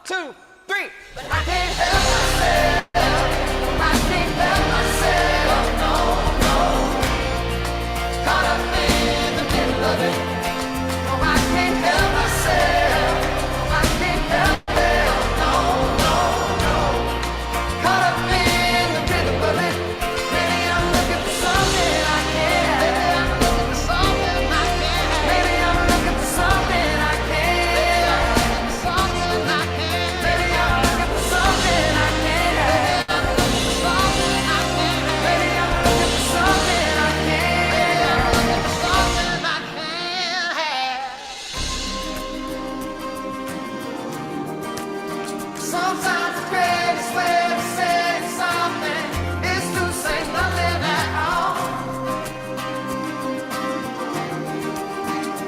2, 3. But I can't help myself. I can't help myself. No, no. Caught up in the middle of it. No, I can't help myself. I can't help it. No, no, no. Caught up in the middle of it. Maybe I'm looking for something I can't. Maybe I'm looking for something I can't. Maybe I'm looking for something I can't. Something I can't. Maybe I'm looking for something I can't. Maybe I'm looking for something I can't. Maybe I'm looking for something I can't. Maybe I'm looking for something I can't have. Sometimes the greatest way to say something is to say nothing at all.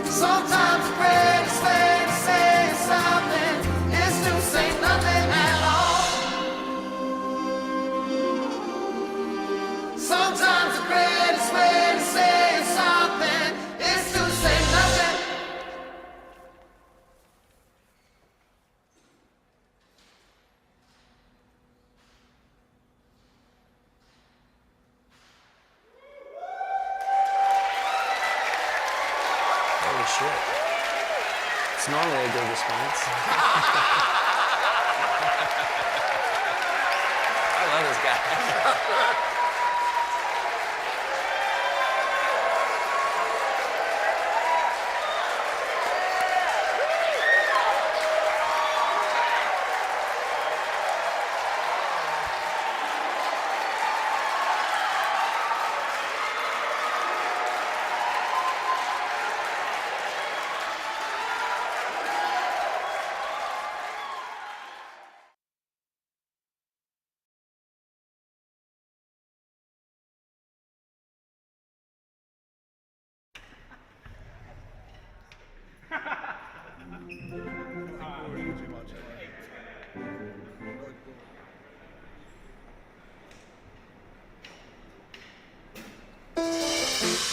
Sometimes the greatest way to say something is to say nothing at all. Sometimes the greatest way to say something is to say nothing. Holy shit. It's normally a good response. I love this guy.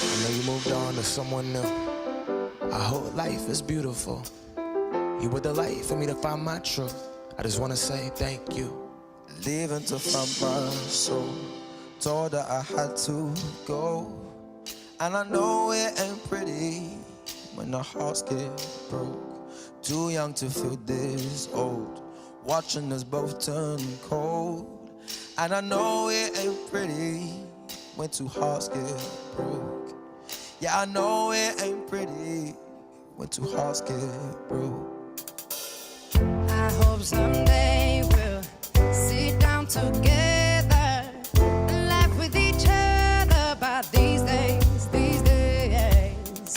I know you moved on to someone new. I hope life is beautiful. You were the light for me to find my truth. I just wanna say thank you. Leaving to find my soul. Told her I had to go. And I know it ain't pretty when the hearts get broke. Too young to feel this old. Watching us both turn cold. And I know it ain't pretty when two hearts get broke. Yeah, I know it ain't pretty when two hearts get broke. I hope someday we'll sit down together and laugh with each other. But these days,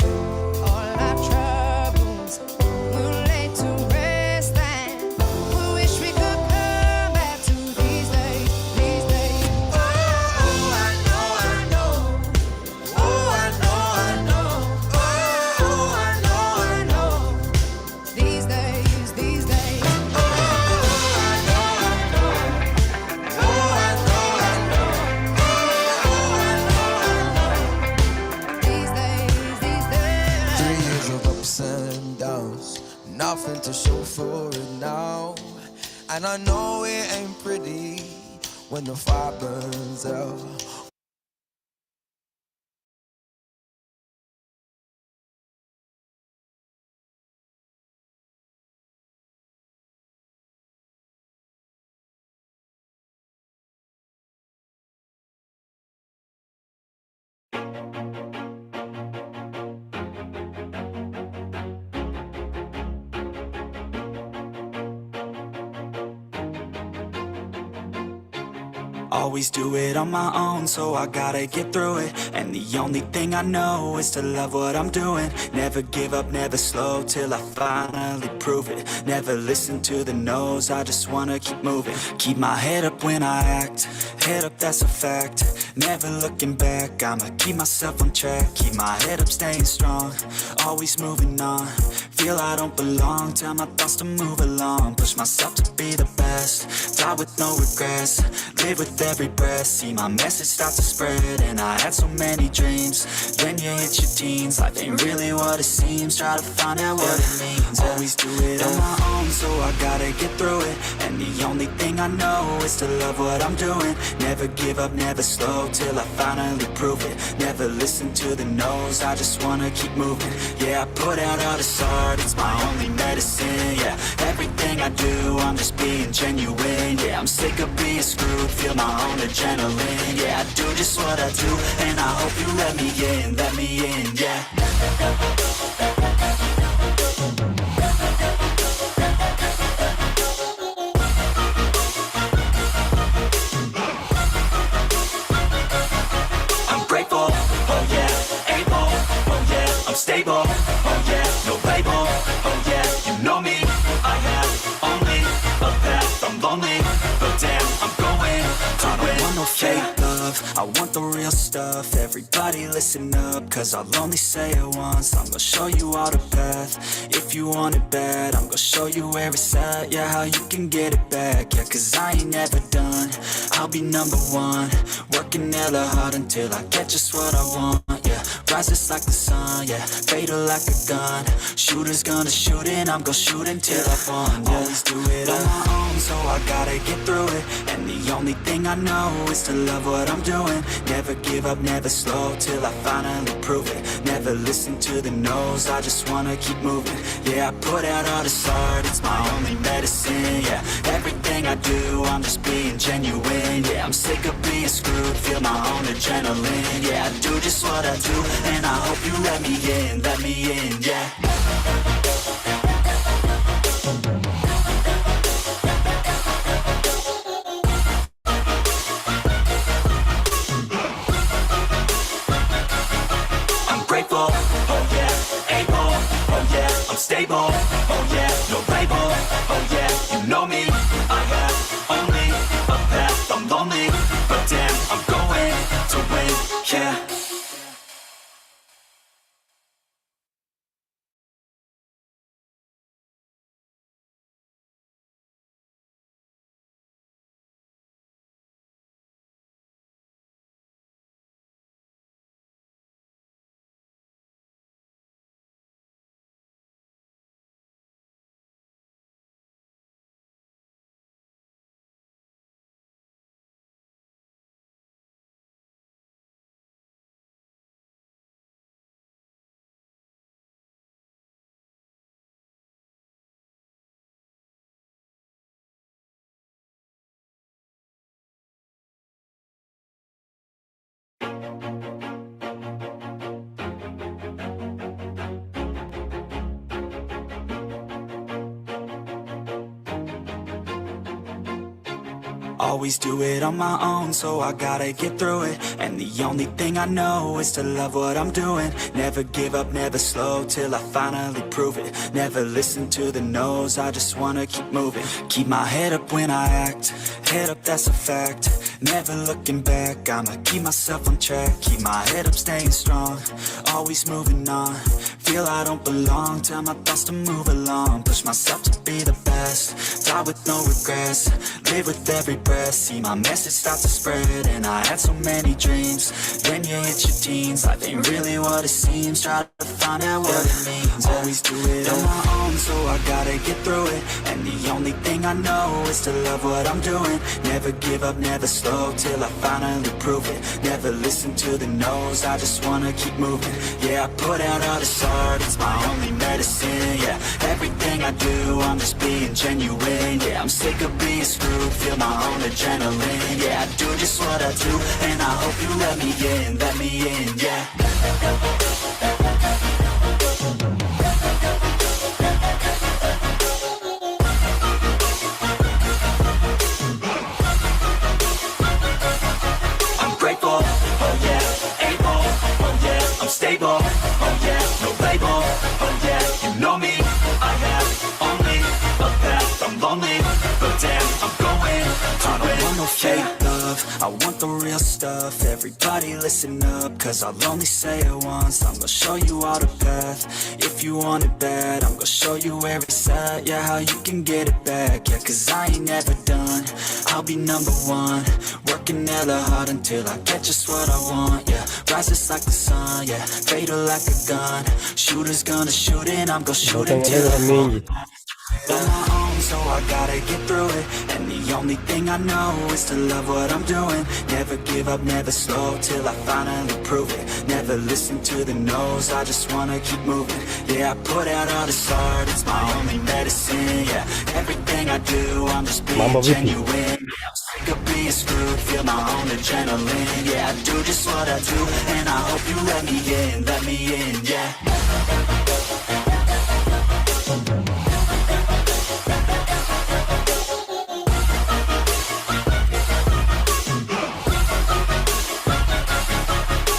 all our troubles will lay to rest, and we wish we could come back to these days. Oh, I know. Oh, I know. Oh, I know. These days. Oh, I know. Oh, I know. These days. 3 years of ups and downs, nothing to show for it now. And I know it ain't pretty when the fire burns out. Always do it on my own, so I gotta get through it. And the only thing I know is to love what I'm doing. Never give up, never slow, till I finally prove it. Never listen to the no's, I just wanna keep moving. Keep my head up when I act, head up, that's a fact. Never looking back, I'ma keep myself on track. Keep my head up, staying strong, always moving on. Feel I don't belong, tell my thoughts to move along. Push myself to be the best, die with no regrets. Live with with every breath, see my message start to spread. And I had so many dreams. Then you hit your teens, life ain't really what it seems. Try to find out what it means. Always do it on my own, so I gotta get through it. And the only thing I know is to love what I'm doing. Never give up, never slow, till I finally prove it. Never listen to the no's, I just wanna keep moving. Yeah, I put out all this art, it's my only medicine. Yeah, everything I do, I'm just being genuine. Yeah, I'm sick of being screwed, feel my own adrenaline. Yeah, I do just what I do, and I hope you let me in, yeah. I'm grateful, oh yeah, able, oh yeah, I'm stable, oh yeah, no label, oh yeah, you know me, I have only a path, I'm lonely, but damn, I'm going to win. I don't want no fake love, I want the real stuff. Everybody listen up, cause I'll only say it once. I'm gonna show you all the path, if you want it bad. I'm gonna show you where it's at, yeah, how you can get it back. Yeah, cause I ain't never done, I'll be number one. Working hella hard until I get just what I want, yeah. Rises like the sun, yeah, fatal like a gun. Shooter's gonna shoot and I'm gonna shoot until I won, yeah. Always do it on my own, so I gotta get through it. And the only thing I know is to love what I'm doing. Never give up, never slow, till I finally prove it. Never listen to the no's, I just wanna keep moving. Yeah, I put out all this art, it's my only medicine. Yeah, everything I do, I'm just being genuine. Yeah, I'm sick of being screwed, feel my own adrenaline. Yeah, I do just what I do, and I hope you let me in, yeah. Grateful, oh yeah, able, oh yeah, I'm stable, oh yeah, no label, oh yeah, you know me, I have only a path, I'm lonely, but damn, I'm going to win, yeah. Always do it on my own, so I gotta get through it. And the only thing I know is to love what I'm doing. Never give up, never slow, till I finally prove it. Never listen to the no's, I just wanna keep moving. Keep my head up when I act, head up, that's a fact. Never looking back, I'ma keep myself on track. Keep my head up, staying strong, always moving on. Feel I don't belong, tell my thoughts to move along. Push myself to be the best, die with no regrets. Live with every breath, see my message start to spread. And I had so many dreams, then you hit your teens. Life ain't really what it seems, try to find out what it means. Always do it on my own, so I gotta get through it. And the only thing I know is to love what I'm doing. Never give up, never slow, till I finally prove it. Never listen to the no's, I just wanna keep moving. Yeah, I put out all this art, it's my only medicine. Yeah, everything I do, I'm just being genuine. Yeah, I'm sick of being screwed, feel my own adrenaline. Yeah, I do just what I do, and I hope you let me in, yeah. I'm grateful, oh yeah, able, oh yeah, I'm stable, oh yeah, no label, oh yeah, you know me, I have only a path, I'm lonely, but damn, I'm going to win. I don't want no fake love, I want the real stuff, everybody listen up, cause I'll only say it once. I'm gonna show you all the path. If you want it bad, I'm gonna show you where it's at. Yeah, how you can get it back. Yeah, cause I ain't never done. I'll be number one, working hella hard until I get just what I want. Yeah, rises like the sun, yeah, fatal like a gun. Shooters gonna shoot and I'm gonna shoot until Natengeneza I fall. mingi. On my own, so I gotta get through it. And the only thing I know is to love what I'm doing. Never give up, never slow, till I finally prove it. Never listen to the no's, I just wanna keep moving. Yeah, I put out all this art, it's my only medicine. Yeah, everything I do, I'm just being Mambo vipi? genuine. I'm sick of being screwed, feel my own adrenaline. Yeah, I do just what I do, and I hope you let me in, yeah.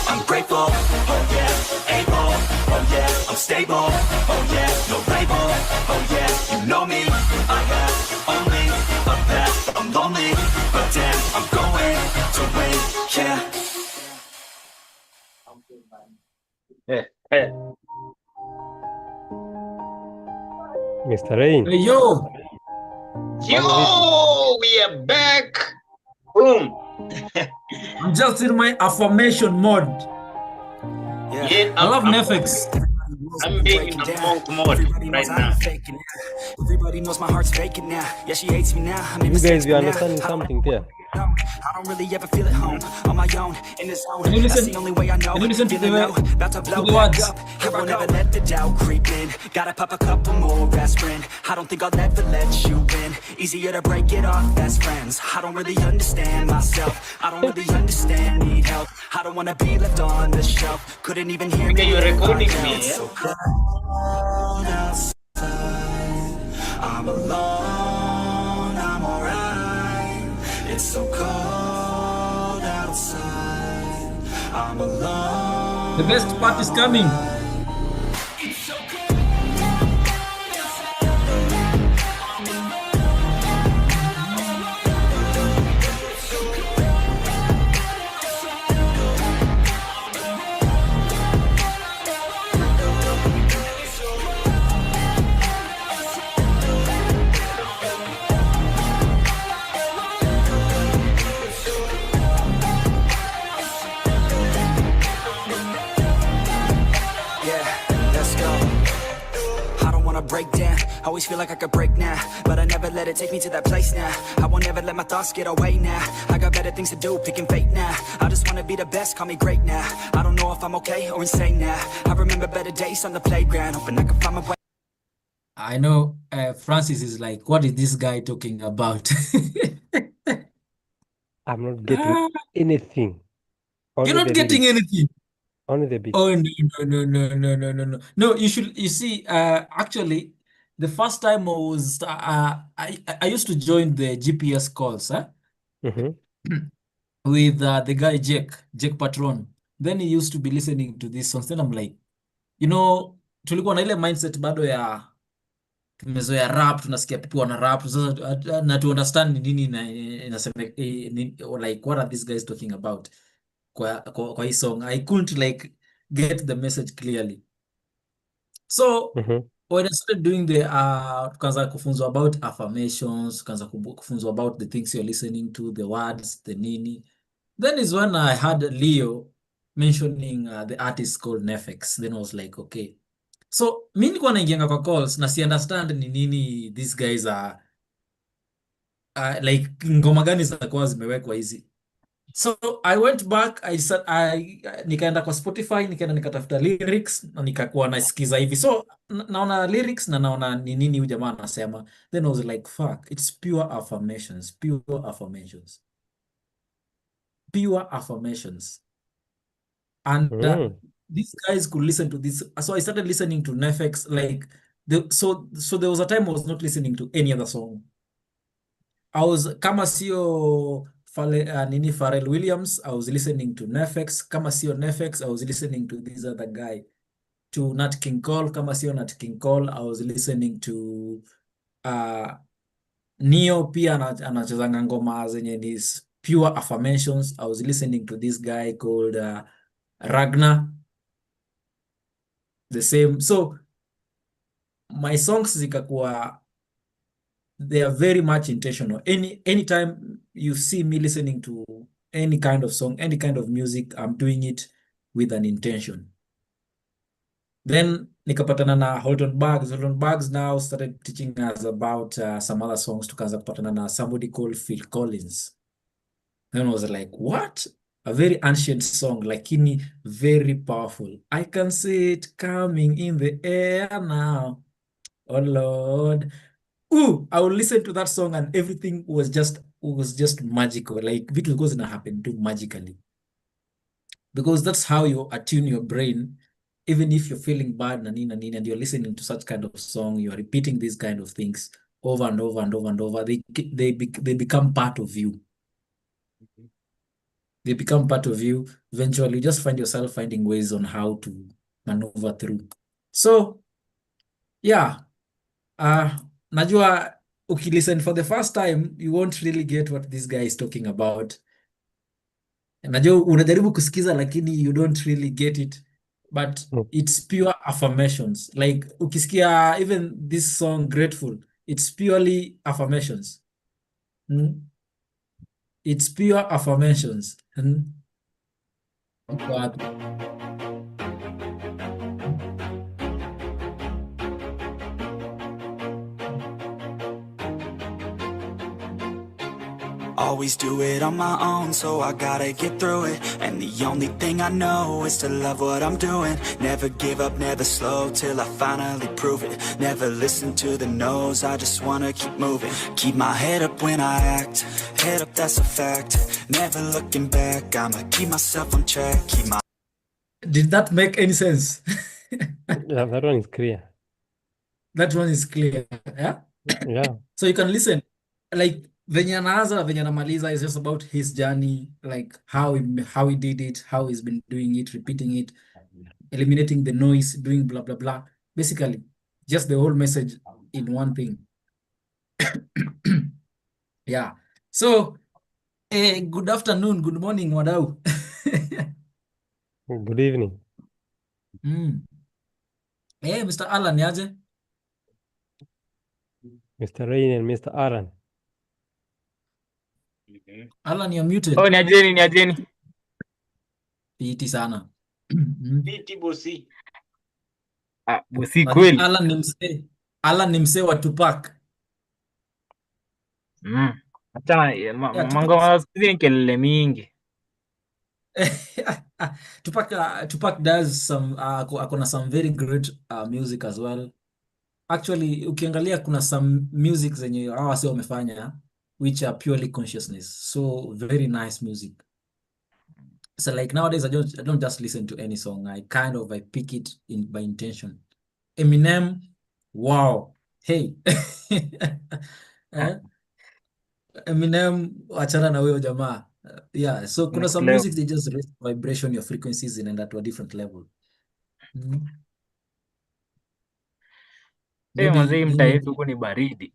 I'm grateful, oh yeah, able, oh yeah, I'm stable, oh yeah, no label, oh yeah, you know me, I have only a path, I'm lonely, but damn, I'm going to win, yeah. Mr. Rain. Hey, yo, Yo, we are back. Boom. I'm just in my affirmation mode. Yeah, I love I'm Netflix. being in the monk mode right now. Everybody knows my heart's faking now. Yeah, she hates me now. I'm in You guys, you now. understanding something there? I don't really ever feel at home on my own in the zone. Can you That's listen? the only way I know. Can you listen to Feeling the- low, about to blow to the back words? up. I won't ever let the doubt creep in. Gotta pop a couple more aspirin. I don't think I'll ever let you in. Easier to break it off best friends. I don't really understand myself. I don't really understand, need help. I don't wanna be left on the shelf. Couldn't even hear Okay, me. you're if I recording yelled. me, yeah? So cold outside. I'm alone, I'm alright. It's so cold outside. I'm alone. The best part is coming. Yeah, let's go. I don't wanna break down. Always feel like I could break now, but I never let it take me to that place now. I won't ever let my thoughts get away now. I got better things to do, picking fate now. I just wanna be the best, call me great now. I don't know if I'm okay or insane now. I remember better days on the playground, hoping I can find my way. I know Francis is like, what is this guy talking about? I'm not getting anything. Only You're not the getting lyrics. anything. Only the beat. Oh, no. No, you should, you see, actually, the first time I was, I used to join the GPS calls, Mhm. with the guy Jake Patron. Then he used to be listening to this songs. Then I'm like, you know, tulikuwa na ile mindset bado ya tumezoea rap, tunasikia people wana rap sasa, na to understand ni nini inasema, like what are these guys talking about kwa hii song. I couldn't like get the message clearly. So Mhm. when I started doing the tukaanza kufunzwa about affirmations, tukaanza kufunzwa about the things you're listening to, the words, the nini. Then is when I had Leo mentioning the artist called Nefex. Then I was like, okay. So mi nilikuwa naingianga kwa calls na si understand ni nini these guys are like ngoma gani zinakuwa zimewekwa hizi. So I went back, nikaenda kwa Spotify, nikaenda nikatafuta lyrics na nikakuwa nasikiza hivi. So naona lyrics na naona ni nini huyu jamaa anasema. Then I was like, fuck, it's pure affirmations, pure affirmations. Pure affirmations. And Mm. these guys could listen to this. So I started listening to Nefex. Like, so there was a time I was not listening to any other song. I was, kama sio nini Pharrell Williams, I was listening to Nefex. Kama sio Nefex, I was listening to this other guy, to Nat King Cole. Kama sio Nat King Cole, I was listening to Neo, pia anachezanga ngoma zenye ni pure affirmations. I was listening to this guy called Ragnar, the same. So my songs zikakuwa, they are very much intentional. Anytime you see me listening to any kind of song, any kind of music, I'm doing it with an intention. Then nikapatana na Holton Bugs. Holton Bugs now started teaching us about some other songs. Tukaanza kupatana na somebody called Phil Collins. Then I was like, what? A very ancient song, lakini very powerful. I can see it coming in the air now. Oh Lord. Ooh, I would listen to that song and everything was just magical. Like vitu goes gonna happen too magically. Because that's how you attune your brain. Even if you're feeling bad and you're listening to such kind of song, you're repeating these kind of things over and over and over and over. They become part of you. They become part of you. Eventually, you just find yourself finding ways on how to maneuver through. So, yeah. Najua, listen for the first time, you won't really get what this guy is talking about. Najua unajaribu kusikiza lakini you don't really get it, but it's pure affirmations. Like ukisikia even this song Grateful, it's purely affirmations. It's pure affirmations. Iko wapi? Always do it on my own, so I gotta get through it. And the only thing I know is to love what I'm doing. Never give up, never slow, till I finally prove it. Never listen to the no's, I just wanna keep moving. Keep my head up when I act, head up, that's a fact. Never looking back, I'ma keep myself on track. Keep my Did that make any sense? Yeah, that one is clear. That one is clear. Yeah. Yeah. So you can listen. Like venye anaanza na venye anamaliza is just about his journey, like how he did it, how he's been doing it, repeating it, eliminating the noise, doing blah blah blah. Basically, just the whole message in one thing. Yeah. So, good afternoon, good morning, wadau. Good evening. Mr. Alan, niaje? Mr. Rain and Mr. Aaron. Alan, you're muted. Oh, niajeni. Piti sana. Piti bosi. Bosi kweli. Alan ni msee wa Tupac. Achana mangoma sizi kelele mingi. Tupac does some akona some very great music as well. Actually, ukiangalia kuna some music zenye hawa wase wamefanya which are purely consciousness. So very nice music. So like nowadays I don't just listen to any song. I pick it by intention. Eminem, wow. Hey. Eminem, achana na huyo jamaa. Yeah, so kuna some music they just raise vibration, your frequencies inaenda to a different level. Mazee mtaa yetu huko ni baridi.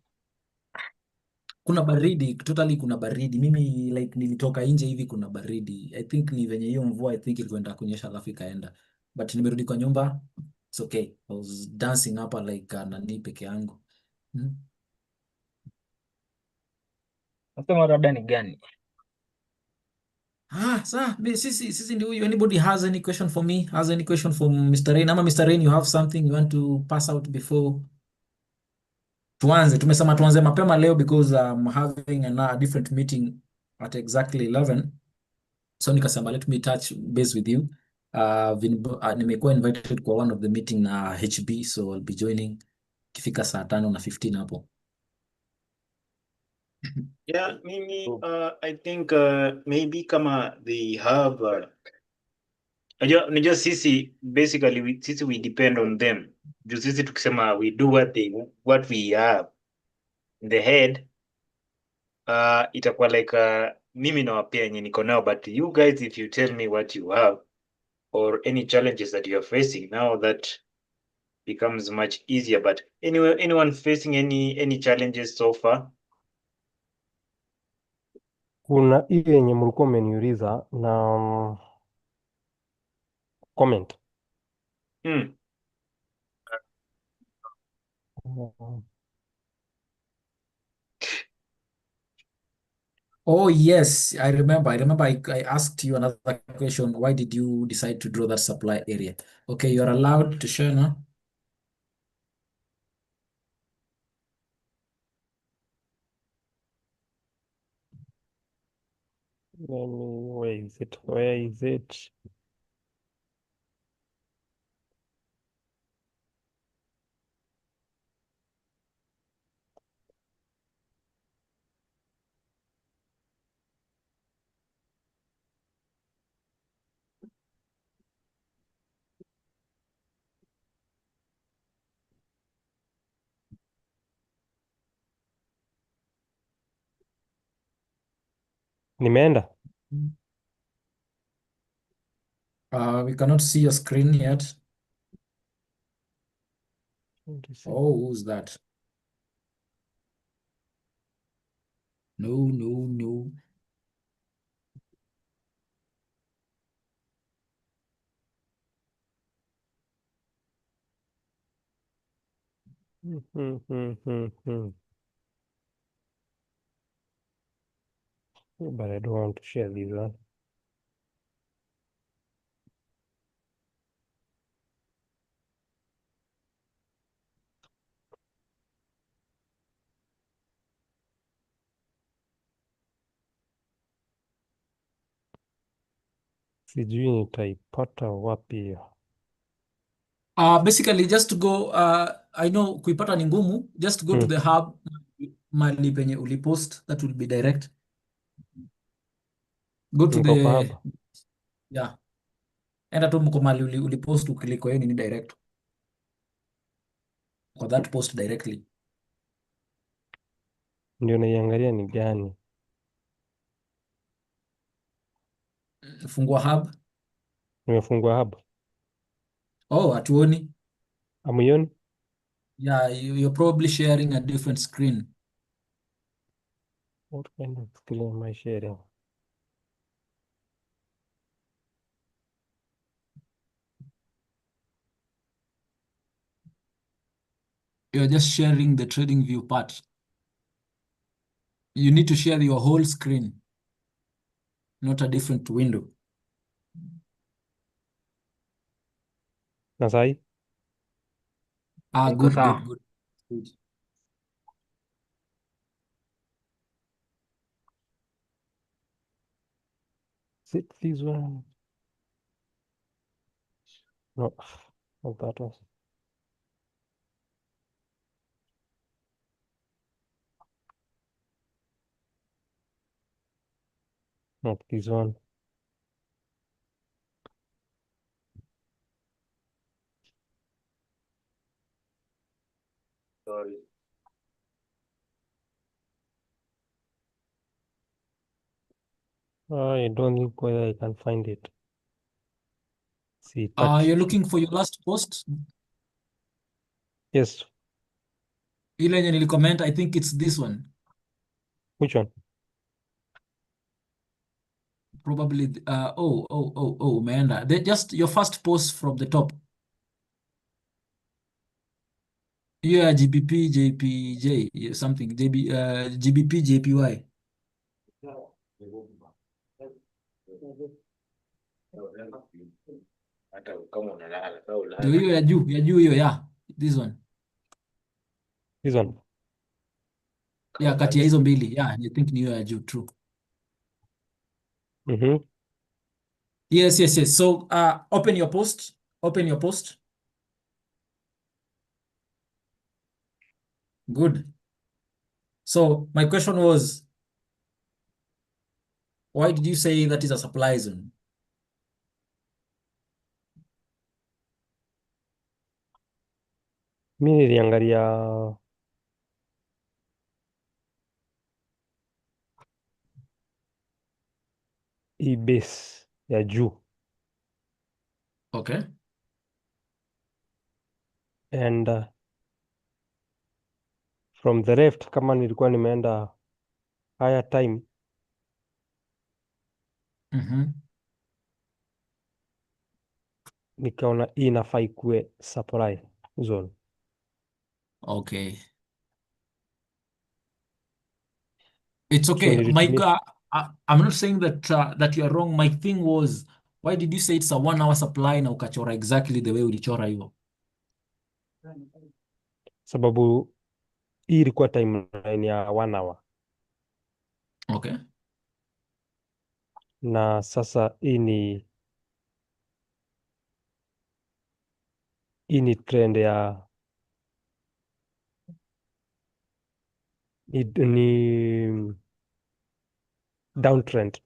Kuna baridi, totally kuna baridi. Mimi like nilitoka nje hivi kuna baridi. I think ni venye hiyo mvua I think ilikuwa inataka kunyesha alafu ikaenda. But nimerudi kwa nyumba. It's okay. I was dancing hapa like nani peke yangu. Nasema labda ni gani? Sisi ndio huyu. Anybody has any question for me? Has any question for Mr. Rain? Ama Mr. Rain, you have something you want to pass out before tuanze? Tumesema tuanze mapema leo because I'm having a different meeting at exactly 11. So nikasema let me touch base with you. Nimekuwa invited kwa one of the meeting na HB, so I'll be joining kifika saa 5:15 hapo. Yeah, mimi I think maybe kama they have unajua sisi basically sisi we depend on them. Juu sisi tukisema we do what we have in the head, itakuwa like mimi nawapea yenye niko nao, but you guys if you tell me what you have or any challenges that you are facing now, that becomes much easier. But anyway, anyone facing any challenges so far? Kuna hiyo yenye mlikuwa umeniuliza na comment. Mm. Oh yes, I remember. I asked you another question. Why did you decide to draw that supply area? Okay, you're allowed to share now. Where is it? Where is it? Nimeenda. We cannot see your screen yet. 26. Oh, who's that? No, no, no. But I don't want to share this one. Sijui nitaipata wapi hiyo. Basically just to go, I know kuipata ni ngumu. Just go to the hub mali penye ulipost, that will be direct. Go to Niko kwa the haba. yeah. Enda tu mko mali ulipost, uklik kwa hiyo nini direct. Kwa that post directly. Ndio naiangalia ni gani. Fungua hub. Nimefungua haba. Oh, hatuoni. Amuioni? Yeah, you're probably sharing a different screen. What kind of screen am I sharing? You're just sharing the trading view part. You need to share your whole screen, not a different window. Na sahi? Ah, Iko good, sawa. good, good. Is it this one? No, not that one. Not this one. Sorry. I don't think whether I can find it. See, touch. You're looking for your last post? Yes. Ile yenye nilicomment, I think it's this one. Which one? Probably, umeenda. Just your first post from the top. Hiyo ya GBP, JPJ, something, GBP, JPY. Hata kama unalala, sawa Ndio ulale. hiyo ya juu hiyo, yeah. This one. This one. Yeah, kati ya hizo mbili. Yeah, I think ni hiyo ya juu, true. Mm-hmm. Yes, yes, yes. So, open your post. Open your post. Good. So, my question was, why did you say that is a supply zone? Mi niliangalia hii base ya juu Okay. and from the left, kama nilikuwa nimeenda higher time, Mhm. nikaona hii inafaa ikuwe supply zone. Okay. It's So okay. Mike, nilitumia I'm not saying that you are wrong. My thing was, why did you say it's a 1 hour supply na ukachora exactly the way ulichora hiyo? sababu hii ilikuwa timeline ya 1 hour Okay. na sasa hii ni trend ya ni downtrend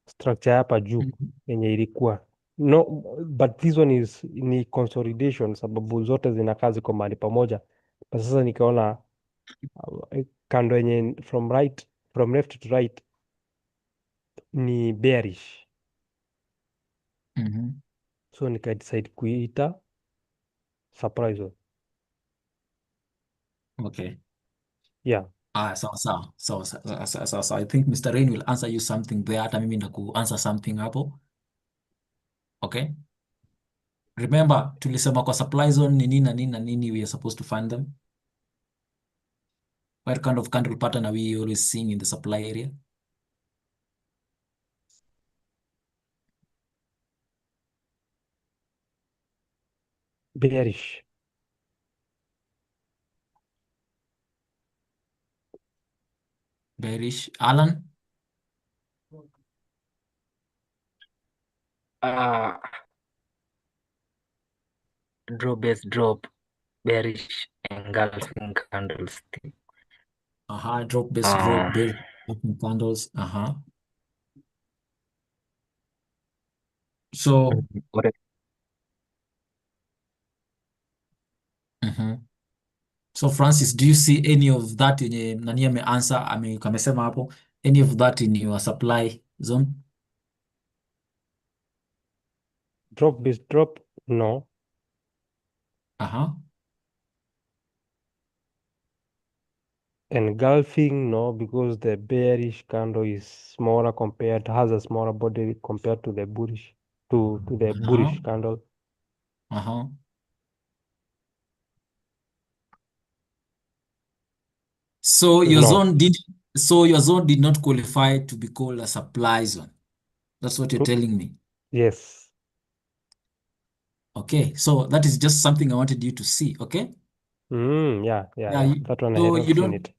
structure hapa juu Mhm. yenye ilikuwa no, but this one ni consolidation sababu zote zinakaa ziko mahali pamoja. But sasa nikaona kando yenye from left to right ni bearish, Mhm. so nikadecide kuiita supply zone. Okay. Yeah, Sawa sawa. So I think Mr. Rain will answer you something there. Hata mimi answer something hapo. Okay. Remember, tulisema kwa supply zone ni nini na nini na nini we are supposed to find them. What kind of candle pattern are we always seeing in the supply area? bearish. Bearish. Alan? Ah, drop base drop, bearish engulfing candlestick. Drop, base drop, Ah, bearish candles. So, what mhm. So Francis, do you see any of that yenye nani ameanswer amesema hapo, any of that in your supply zone? Drop base drop, no. Engulfing, no, because the bearish candle is smaller has a smaller body compared to the bullish bullish candle. So your No. zone did not qualify to be called a supply zone. That's what you're telling me. Yes. Okay, so that is just something I wanted you to see. Okay. Yeah. That one I So had you not seen don't. it.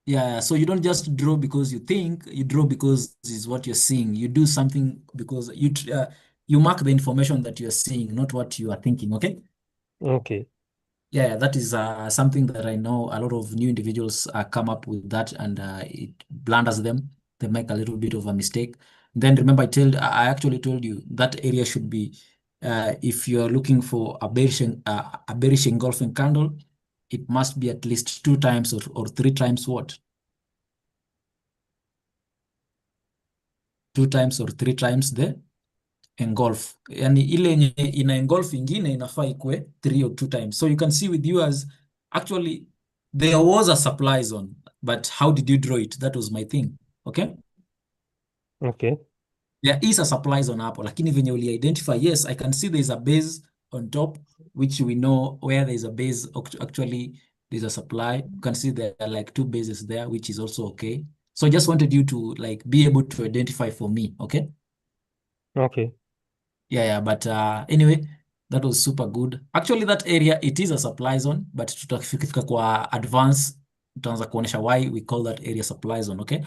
Yeah, so you don't just draw because you think, you draw because this is what you're seeing. You do something because you mark the information that you're seeing, not what you are thinking. Okay. Okay. Yeah, that is something that I know a lot of new individuals come up with that, and it blunders them. They make a little bit of a mistake. Then remember, I actually told you that area should be, if you are looking for a bearish engulfing candle, it must be at least 2 times or 3 times what? 2 times or 3 times the engulf. Yani ile yenye ina engulf ingine inafaa ikue 3 or 2 times. So you can see with yours, actually there was a supply zone, but how did you draw it? That was my thing. Okay? Okay. There is a supply zone hapo, lakini venye uli identify, yes, I can see there is a base on top, which we know where there is a base, actually there's a supply. You can see there are like 2 bases there, which is also okay. So I just wanted you to like be able to identify for me. Okay? Okay. Yeah, but anyway, that was super good. Actually, that area, it is a supply zone, but tutakifika kwa advance, tutaanza kuonesha why we call that area supply zone, okay?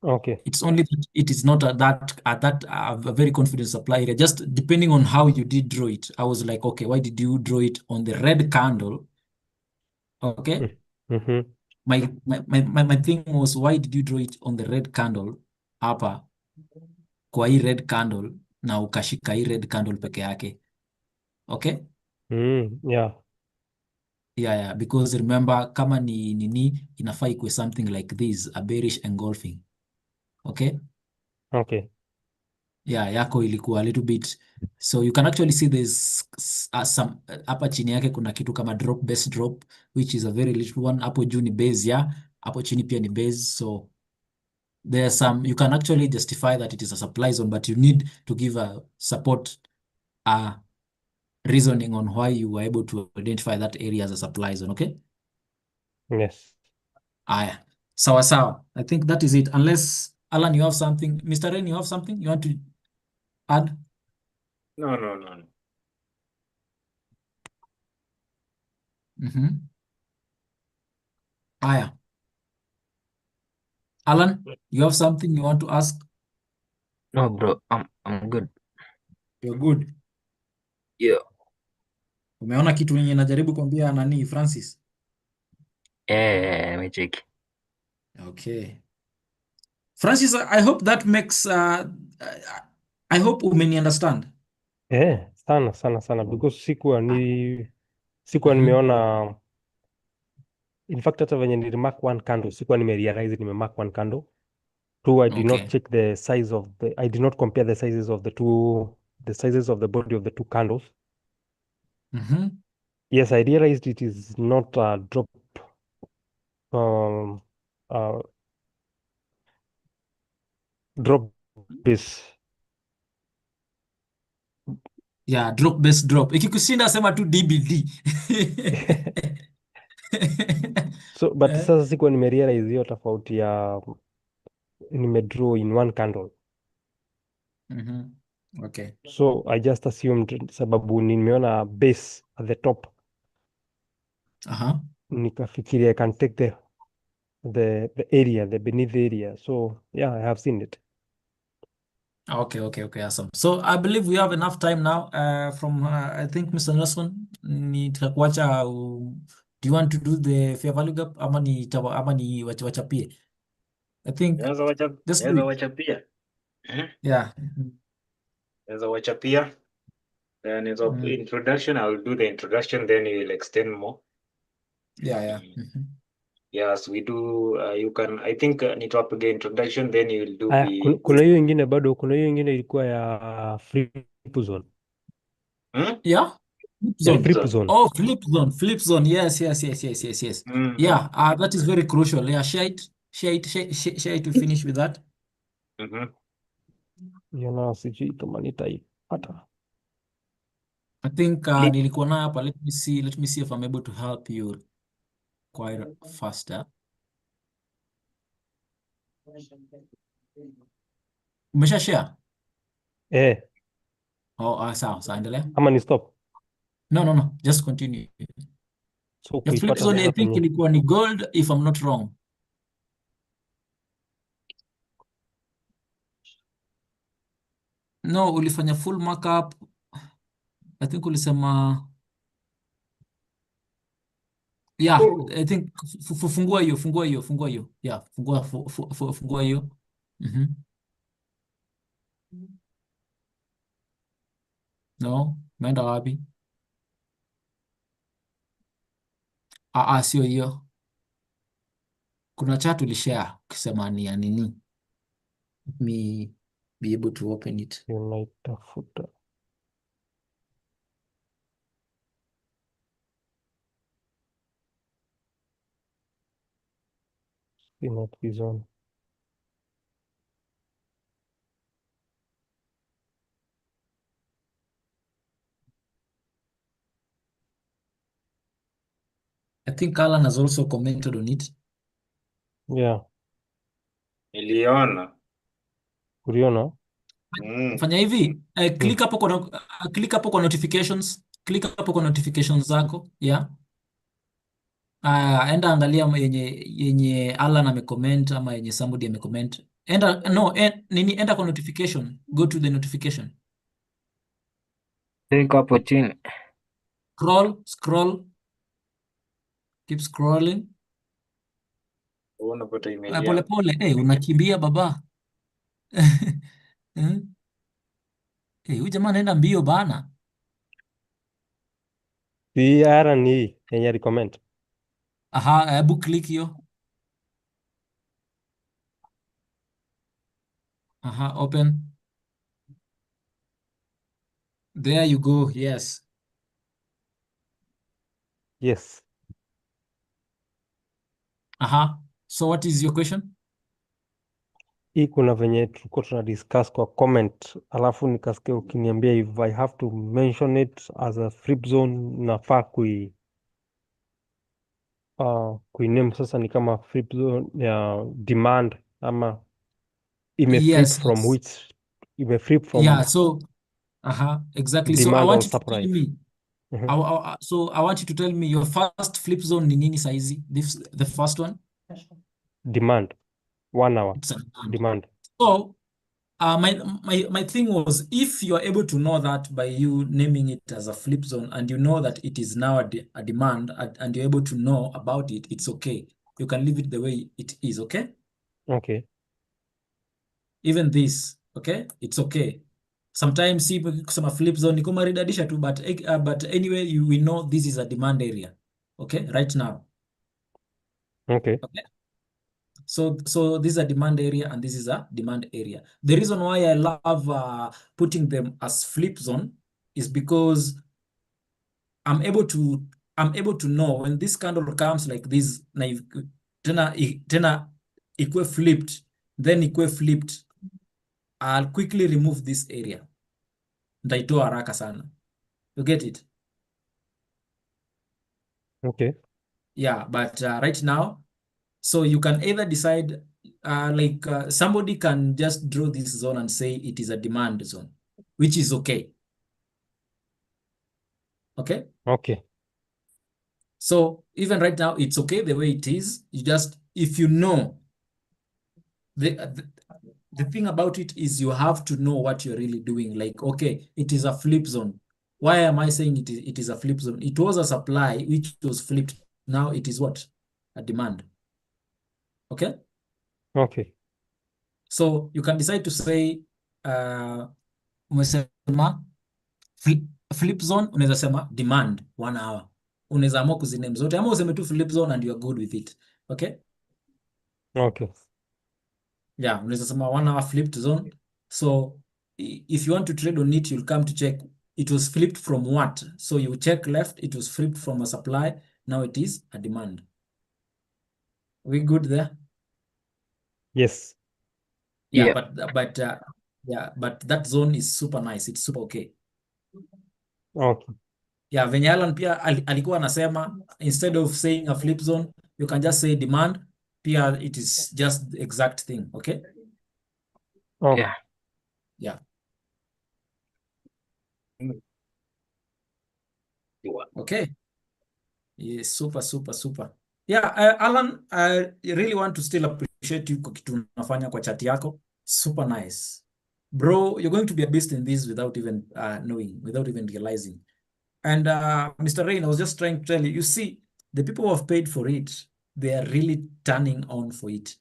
Okay. It's only that it is not a very confident supply area. Just depending on how you did draw it, I was like, okay, why did you draw it on the red candle? Okay. Mm-hmm. My thing was, why did you draw it on the red candle hapa kwa hii red candle na ukashika hii red candle peke yake? Okay. Yeah. Yeah, because remember, kama ni nini, inafaa ikuwe something like this, a bearish engulfing. Okay. Okay. Yeah, yako ilikuwa a little bit, so you can actually see there's some hapa chini yake kuna kitu kama drop, base drop, which is a very little one. Hapo juu ni base, hapo chini pia ni base. So There's some you can actually justify that it is a supply zone, but you need to give a support reasoning on why you were able to identify that area as a supply zone. Okay. Yes. Aya. Sawa sawa. I think that is it. Unless Alan, you have something. Mr. Rain, you have something you want to add? No, no, no, no. Mm-hmm. Aya. Alan, you have something you want to ask? No, bro, I'm good. You're good. Yeah. Umeona kitu yenye najaribu kuambia nani Francis? Nimecheki. Okay. Francis, I hope that makes I hope umeni understand. Sana sana sana because sikuwa Mhm. nimeona, in fact hata venye nilimark one candle sikuwa nimerealize nimemark one candle. Two, I did not Okay. check the size of I did not compare the sizes of the sizes of the body of the two candles. Mhm. Yes, I realized it is not a drop um uh drop base. Yeah, drop base drop. Ikikushinda sema tu DBD. So but Eh? sasa sikuwa nimerealize hiyo tofauti ya nimedraw in one candle. Mhm. Okay. So I just assumed sababu nimeona base at the top, Uh-huh. nikafikiria I can take the area, the beneath area. So yeah, I have seen it. Okay, awesome. So I believe we have enough time now. From I think Mr. Nelson, nitakuacha. Do you want to do the fair value gap ama ni wachapie? I think just do Naweza it. wachapia. Mhm. Yeah. Mhm. Naweza wachapia. Then is of Mm. introduction. I will do the introduction, then you will extend more. Yeah. Mm. Mhm. Yes, we do. You can. I think nitawapige introduction, then you will do Aya, the. kuna hiyo ingine bado, kuna hiyo ingine ilikuwa ya flip zone. Hmm? Yeah. Flip Ya zone. Flip flip zone. zone. Oh, flip zone. Yes. Mm-hmm. Yeah. That is very crucial. Yeah. Share it to finish with that. Mm-hmm. Hiyo na sijui kama nitaipata. I think Flip. nilikuwa nayo hapa. Let me see if I'm able to help you quite faster. Umesha share? Oh, sawa, endelea. Ama ni stop. No. Just continue. So Your flip kuipata zone I sasa think penye. ilikuwa ni gold if I'm not wrong. No, ulifanya full markup. I think ulisema yeah, I think fungua hiyo. Yeah, fungua hiyo. Mhm. No, umeenda wapi? Sio hiyo. Kuna chat ulishare ukisema ni ya nini? Let me be able to open it. Unaitafuta. Not zone. I think Alan has also commented on it. Yeah, Niliona. uliona? Fanya hivi, click hapo kwa notifications, click hapo kwa notifications zako, yeah. Enda angalia yenye Alan amecomment ama yenye somebody amecomment. Enda kwa notification, go to the notification. Iko hapo chini. Scroll, keep scrolling. Unapata email Pole yangu. pole, unakimbia baba. Eh, huyu jamaa anaenda mbio bana. Si ara ni hii yenye recommend. Aha, hebu click hiyo. Aha, open. There you go. Yes. Yes. Aha. So what is your question? hii kuna venye tulikuwa tuna discuss kwa comment, alafu nikasikia ukiniambia if I have to mention it as a flip zone nafaa kuiname sasa ni kama flip zone ya demand ama imeflip Yes, from yes. which imeflip Yeah, from so exactly. So I demand or want you to tell supply. me, Mhm. so I want you to tell me your first flip zone ni nini saizi? The first one? Demand 1 hour It's a demand. demand. So my thing was, if you are able to know that by you naming it as a flip zone and you know that it is now a demand and you're able to know about it, it's okay. You can leave it the way it is, okay? Okay. Even this, okay? It's okay. Sometimes si kusema flip zone ni kumaridadisha tu, but anyway, we know this is a demand area, okay? Right now, Okay. okay? So this is a demand area and this is a demand area. The reason why I love putting them as flip zone is because I'm able to know when this candle comes like this, na tena ikue flipped, then ikue flipped, I'll quickly remove this area. Nitaitoa haraka sana. You get it? Okay. Yeah, but right now, so you can either decide, somebody can just draw this zone and say it is a demand zone, which is okay. Okay? Okay. So even right now, it's okay the way it is. You just, if you know, the thing about it is you have to know what you're really doing. Like, okay, it is a flip zone. Why am I saying it is a flip zone? It was a supply which was flipped. Now it is what? A demand. Okay? Okay. So you can decide to say, umesema flip zone, unaweza sema demand 1 hour. Unaweza amua kuziname zote ama useme tu flip zone and you are good with it. Okay? Okay. Yeah, unaweza sema 1 hour flipped zone. So if you want to trade on it, you'll come to check it was flipped from what. So you check left, it was flipped from a supply. Now it is a demand. We good there? Yes. Yeah, Yeah. but that zone is super nice. It's super okay. Okay. Yeah, venye Alan pia alikuwa anasema instead of saying a flip zone, you can just say demand. Pia it is just the exact thing, okay? Okay. Yeah. Yeah. Okay. Yes, super, super, super. Yeah, Alan, I really want to still appreciate you kwa kitu unafanya kwa chat yako. Super nice. Bro, you're going to be a beast in this without even knowing, without even realizing. And Mr. Rain, I was just trying to tell you, you see, the people who have paid for it, they are really turning on for it.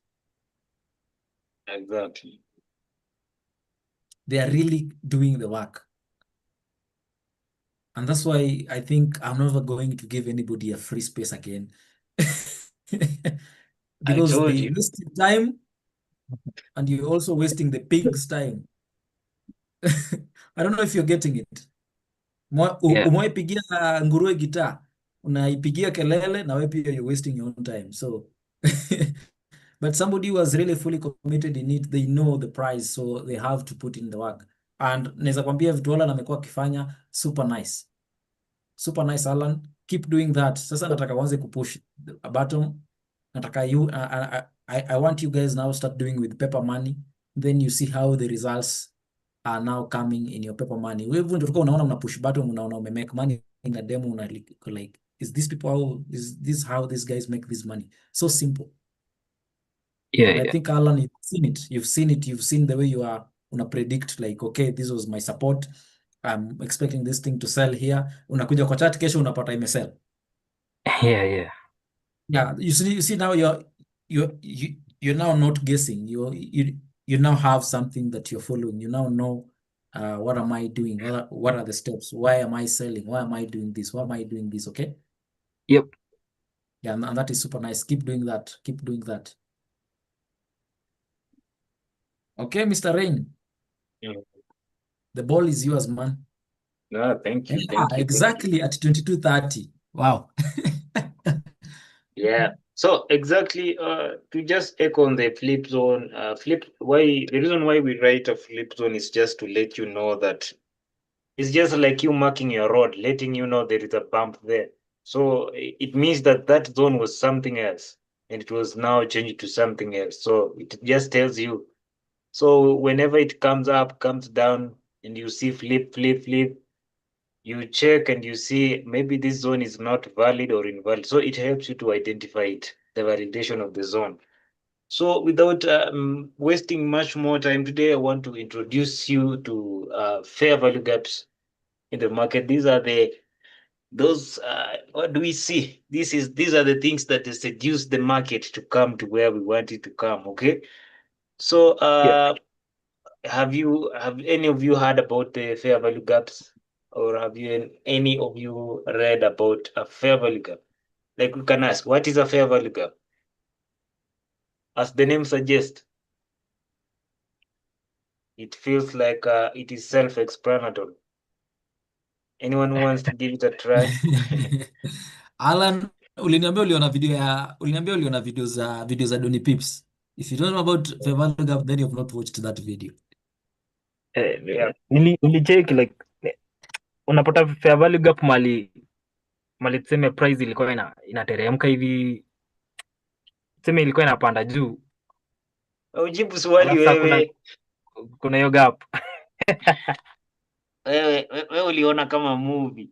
Exactly. They are really doing the work. And that's why I think I'm never going to give anybody a free space again. I Because told they you. wasted time and you're also wasting the pig's time. I don't know if you're getting it. Yeah. Umewaipigia nguruwe gitaa, unaipigia kelele na wewe pia you're wasting your own time. So but somebody who was really fully committed in it, they know the price, so they have to put in the work. And naweza kwambia vitu Alan amekuwa akifanya super nice. Super nice, Alan. Keep doing that. Sasa nataka uanze kupush a button. Nataka I want you guys now start doing with paper money. Then you see how the results are now coming in your paper money. Wewe ndio tulikuwa unaona una push button, unaona ume make money in a demo, una like is this how these guys make this money? So simple. Yeah. And I Yeah. think Alan, you've seen it. You've seen the way you are una predict like, okay, this was my support. I'm expecting this thing to sell here. Unakuja kwa chat kesho unapata imesell. Yeah. Yeah. Yeah, you see now you're now not guessing. You now have something that you're following. You now know what am I doing? What are the steps? Why am I selling? Why am I doing this? Why am I doing this? Okay? Yep. Yeah, and that is super nice. Keep doing that. Keep doing that. Okay, Mr. Rain, Yeah. the ball is yours, man. No, thank you. Yeah, Thank you. Thank you. exactly at 22:30. Wow. Yeah. So exactly, to just echo on the flip zone, the reason why we write a flip zone is just to let you know that it's just like you marking your road, letting you know there is a bump there. So it means that that zone was something else, and it was now changed to something else. So it just tells you. So whenever it comes up, comes down, and you see flip, flip, flip, you check and you see maybe this zone is not valid or invalid. So it helps you to identify it, the validation of the zone. So without wasting much more time today, I want to introduce you to fair value gaps in the market. These are what do we see? These are the things that seduce the market to come to where we want it to come. Okay. So yeah. have any of you heard about the fair value gaps, or have any of you read about a fair value gap? Like we can ask, what is a fair value gap? As the name suggests, it feels like it is self-explanatory. Anyone who wants to give it a try? Alan, uliniambia uliona video za Donny Pips. If you don't know about Feval Gap, then you have not watched that video. Yeah. Nilicheki like unapata fair value gap mali tuseme price ilikuwa inateremka hivi, tuseme ilikuwa inapanda juu, Ujibu swali alafu sasa kuna hiyo gap. wewe uliona kama movie.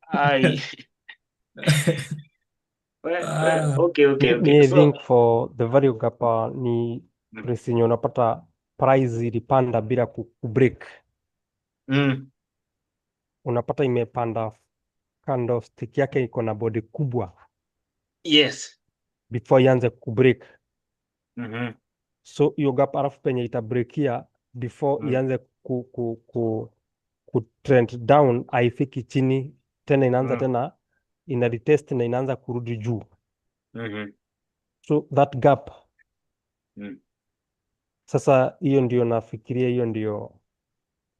Ai. Okay. Me, I So think for the value gap ni price yenye unapata price ilipanda bila kubreak. Unapata imepanda candlestick yake iko na body kubwa yes. before ianze kubreak. Mhm. So hiyo gap alafu penye itabreakia before ianze ku trend down, haifiki chini tena, inaanza tena ina retest na inaanza kurudi juu. So that gap sasa, hiyo ndio nafikiria, hiyo ndio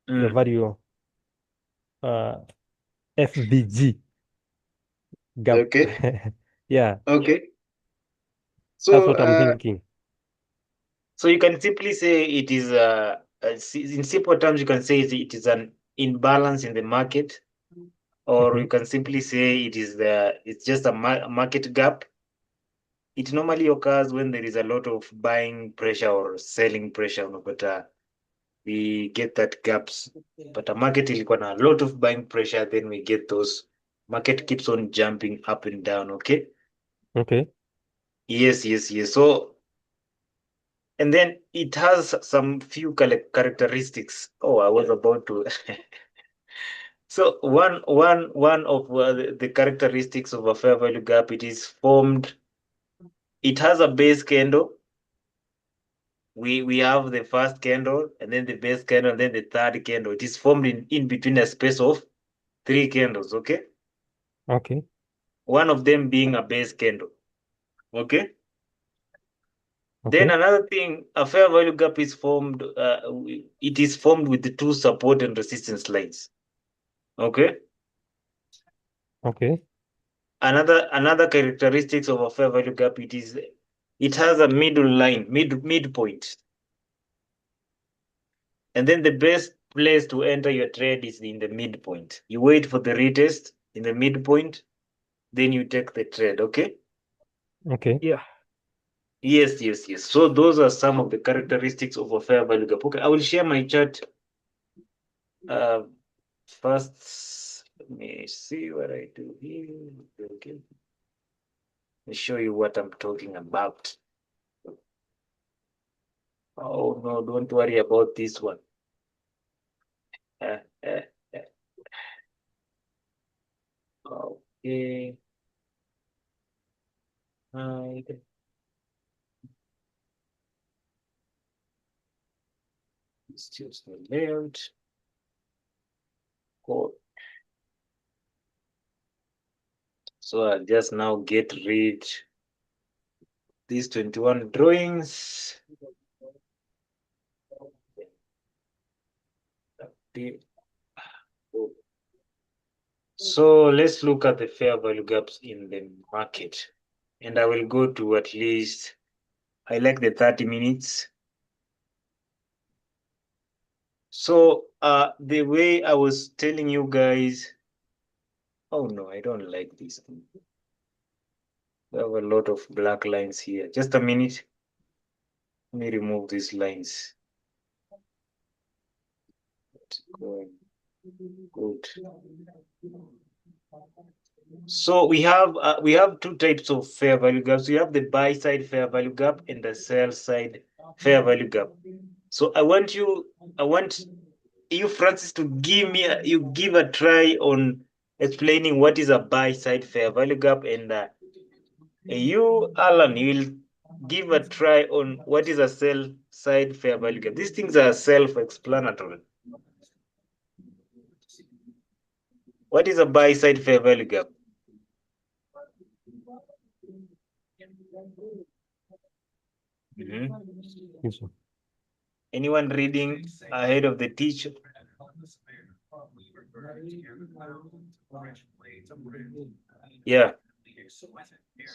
the value FVG gap. Okay. Yeah, Okay. that's So what I'm thinking. so you can simply say it is in simple terms you can say it is an imbalance in the market, or you can simply say it's just a market gap. It normally occurs when there is a lot of buying pressure or selling pressure, but we get that gaps. But a market ilikuwa na a lot of buying pressure, then we get those market keeps on jumping up and down. Okay. Okay. Yes. So, and then it has some few characteristics. Oh, I was about to. So one of the characteristics of a fair value gap, it has a base candle. We have the first candle, and then the base candle, and then the third candle. It is formed in between a space of 3 candles. Okay. Okay. One of them being a base candle. Okay. Then Okay. another thing, a fair value gap is formed. It is formed with the 2 support and resistance lines. Okay. Okay. Another characteristics of a fair value gap, it has a middle line, midpoint. And then the best place to enter your trade is in the midpoint. You wait for the retest in the midpoint, then you take the trade. Okay. Okay. Yeah. Yes. So those are some of the characteristics of a fair value gap. Okay, I will share my chart. First, let me see what I do here. Okay. Let me show you what I'm talking about. Oh no, don't worry about this one. Okay. Hide. Let's choose the layout. Cool. So I'll just now get rid these 21 drawings. So let's look at the fair value gaps in the market. And I will go to at least, I like the 30 minutes. So the way I was telling you guys, oh no, I don't like this thing. We have a lot of black lines here. Just a minute. Let me remove these lines. Good. So we have two types of fair value gaps. We have the buy side fair value gap and the sell side fair value gap. So I want you, Francis, to give a try on explaining what is a buy side fair value gap, and you, Alan, you will give a try on what is a sell side fair value gap. These things are self-explanatory. What is a buy side fair value gap? Yes, sir. Anyone reading ahead of the teacher? Yeah.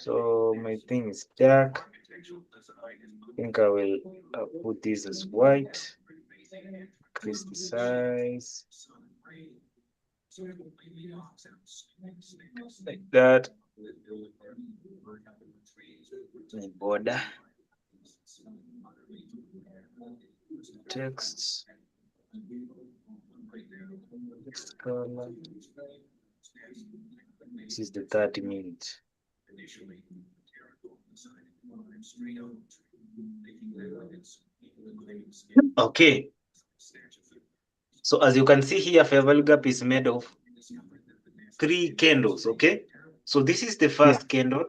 So my thing is dark. I think I will put this as white. Increase the size. Like that. The border. Text. Text color. This is the 30 minutes. Okay. So as you can see here, fair value gap is made of 3 candles, okay? So this is the first candle,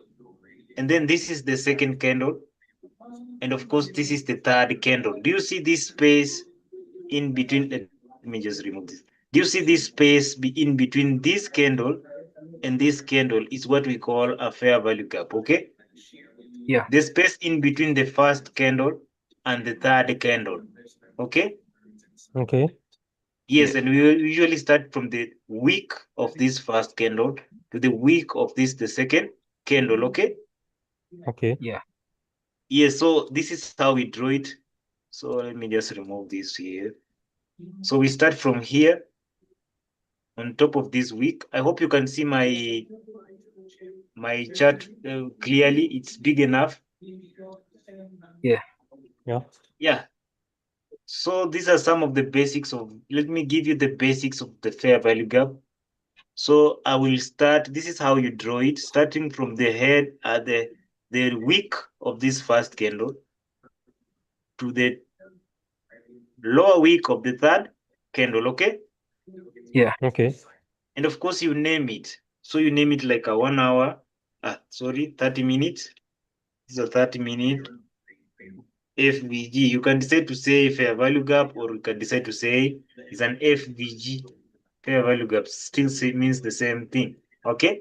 and then this is the second candle, and of course this is the third candle. Do you see this space in between? Let me just remove this. Do you see this space in between this candle and this candle is what we call a fair value gap, okay? Yeah. The space in between the first candle and the third candle, okay? Okay. Yes, and we will usually start from the wick of this first candle to the wick of the second candle, okay? Okay. Yeah. Yes, so this is how we draw it. So let me just remove this here. So we start from here on top of this wick. I hope you can see my chart clearly. It's big enough. Yeah. Yeah. Yeah. So these are some of the basics of, let me give you the basics of the fair value gap. So I will start, this is how you draw it, starting from the head at the wick of this first candle to the lower wick of the third candle, okay? Yeah. Okay. And of course you name it. So you name it like a 1 hour, 30 minutes. This is a 30-minute FVG. You can decide to say fair value gap, or you can decide to say it's an FVG. Fair value gap still means the same thing, okay?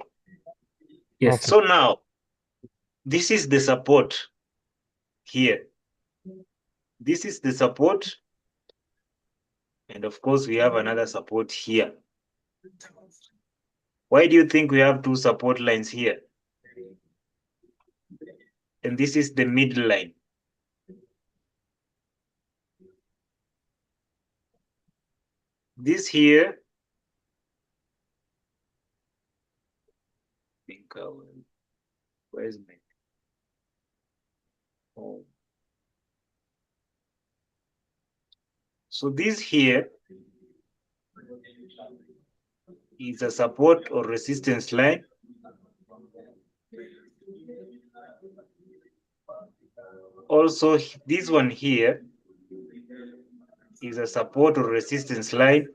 Yes. Okay. So now, this is the support here. This is the support. And of course, we have another support here. Why do you think we have 2 support lines here? And this is the middle line. This here, where's my, oh. So this here is a support or resistance line. Also, this one here is a support or resistance line.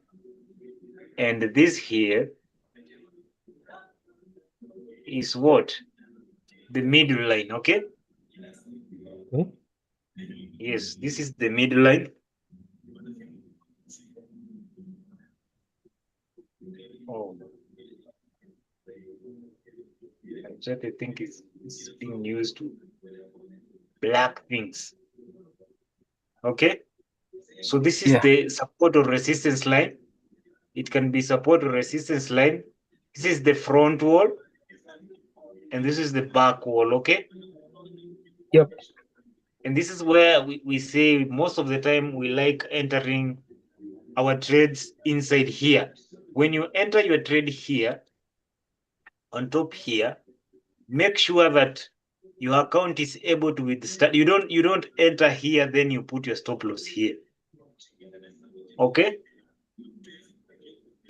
And this here is what? The middle line, okay? Okay. Yes, this is the middle line. Oh, I just think it's being used to black things. Okay, so this is Yeah. the support or resistance line. It can be support or resistance line. This is the front wall, and this is the back wall, okay? Yep. And this is where we say most of the time we like entering our trades inside here. When you enter your trade here, on top here, make sure that your account is able to withstand. You don't enter here, then you put your stop loss here. Okay?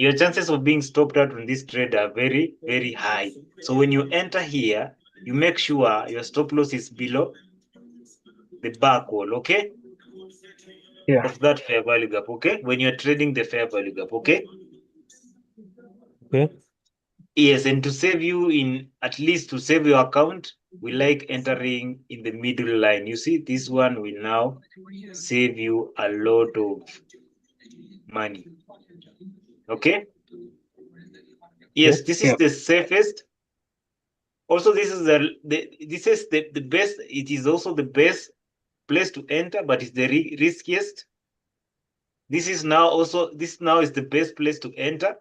Your chances of being stopped out on this trade are very, very high. So when you enter here, you make sure your stop loss is below the back wall, okay? Yeah. Of that fair value gap, okay? When you're trading the fair value gap, okay? Okay. Yes, and to save you at least to save your account, we like entering in the middle line. You see, this one will now save you a lot of money. Okay? Yes, this is Yep. the safest. Also, this is the best. It is also the best place to enter, but it's the riskiest. This now is the best place to enter.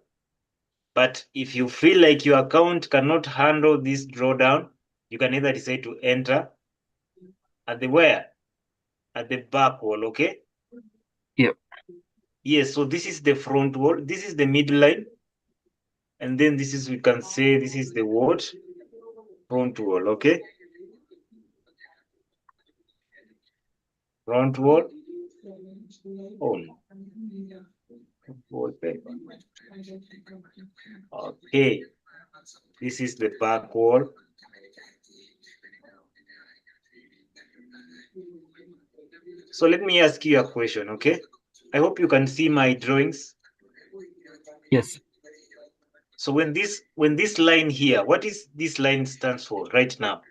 But if you feel like your account cannot handle this drawdown, you can either decide to enter at the where? At the back wall, okay? Yep. Yes, so this is the front wall. This is the midline. And then this is, we can say, this is the what? Front wall, okay? Front wall. Oh, no. Wallpaper. Okay. This is the back wall. So let me ask you a question, okay? I hope you can see my drawings. Yes. So when this line here, what is this line stands for right now?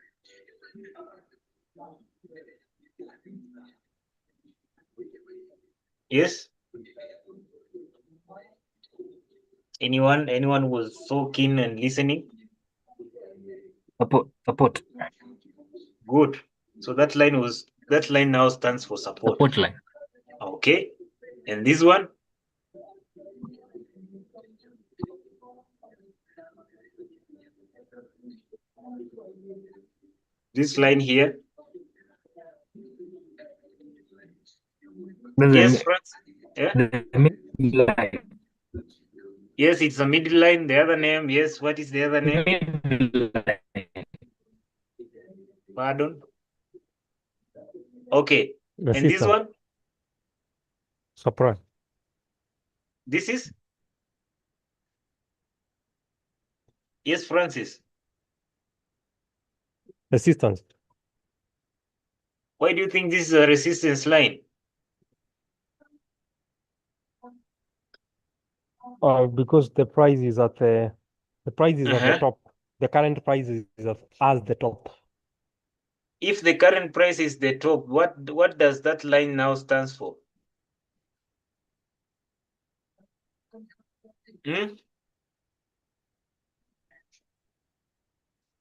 Yes? Anyone was so keen and listening? Support. Good. So that line now stands for support. Support line. Okay. And this one? This line here? Yes, Franz? Yeah? The middle line. Yes, it's a middle line. The other name, yes. What is the other name? Middle line. Pardon? Okay. And this Resistance. one? Supply. This is? Yes, Francis. Resistance. Why do you think this is a resistance line? Because the price is at the Uh-huh. top. The current price is at the top. If the current price is the top, what does that line now stands for?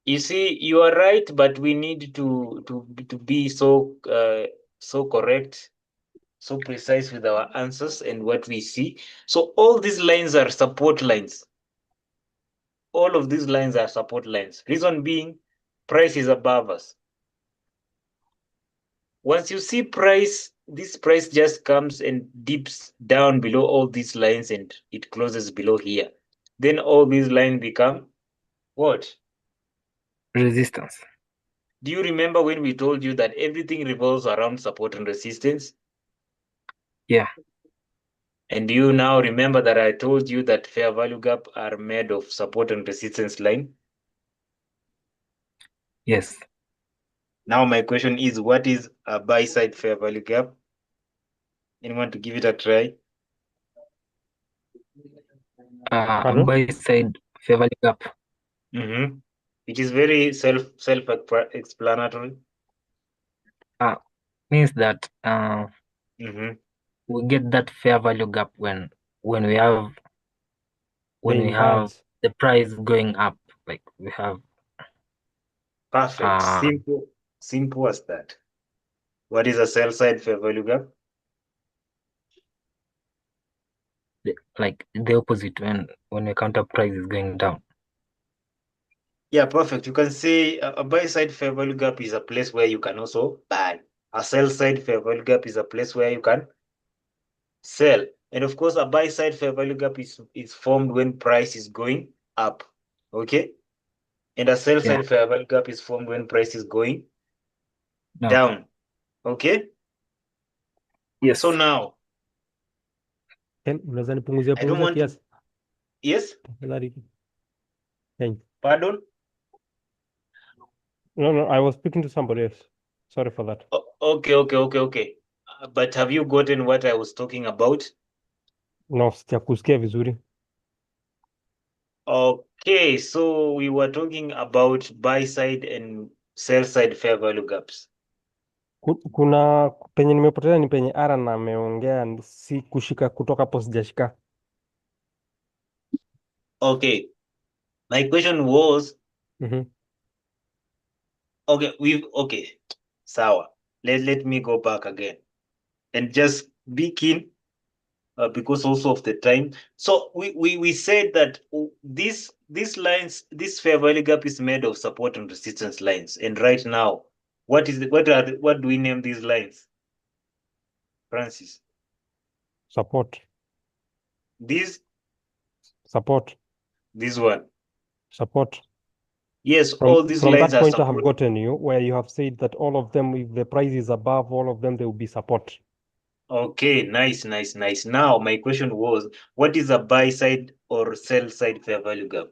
You see, you are right, but we need to be so correct, so precise with our answers and what we see. So all these lines are support lines. All of these lines are support lines. Reason being, price is above us. Once you see price, this price just comes and dips down below all these lines and it closes below here. Then all these lines become what? Resistance. Do you remember when we told you that everything revolves around support and resistance? Yeah. And do you now remember that I told you that fair value gap are made of support and resistance line? Yes. Now my question is, what is a buy side fair value gap? Anyone to give it a try? Pardon? Buy side fair value gap. It is very self-explanatory. Means that we get that fair value gap when we have imbalance. the price going up, like we have Perfect. Simple as that. What is a sell side fair value gap? like the opposite when the counter price is going down. Yeah, perfect. You can say a buy side fair value gap is a place where you can also buy. A sell side fair value gap is a place where you can sell. And of course, a buy side fair value gap is formed when price is going up. Okay. And a sell Yeah. side fair value gap is formed when price is going No. down. Okay. Yes. So now Ken, unaweza nipunguzia I don't punguza want to. kiasi Yes. tafadhali? Thank you. Pardon. No, I was speaking to somebody else. Sorry for that. Okay. But have you gotten what I was talking about? No, sijakusikia vizuri. Okay, so we were talking about buy side and sell side fair value gaps. Kuna penye nimepotea ni penye Aaron ameongea, si kushika kutoka hapo, sijashika. Okay, my question was Mhm. okay, sawa. Let me go back again and just be keen because also of the time. So we said that these lines, this fair value gap is made of support and resistance lines. And right now, what do we name these lines, Francis? Support, This support, one. support. Yes, From all these from lines that are point I have support. gotten you, where you have said that all of them, if the price is above all of them, they will be support. Okay, nice. Now my question was, what is a buy side or sell side fair value gap?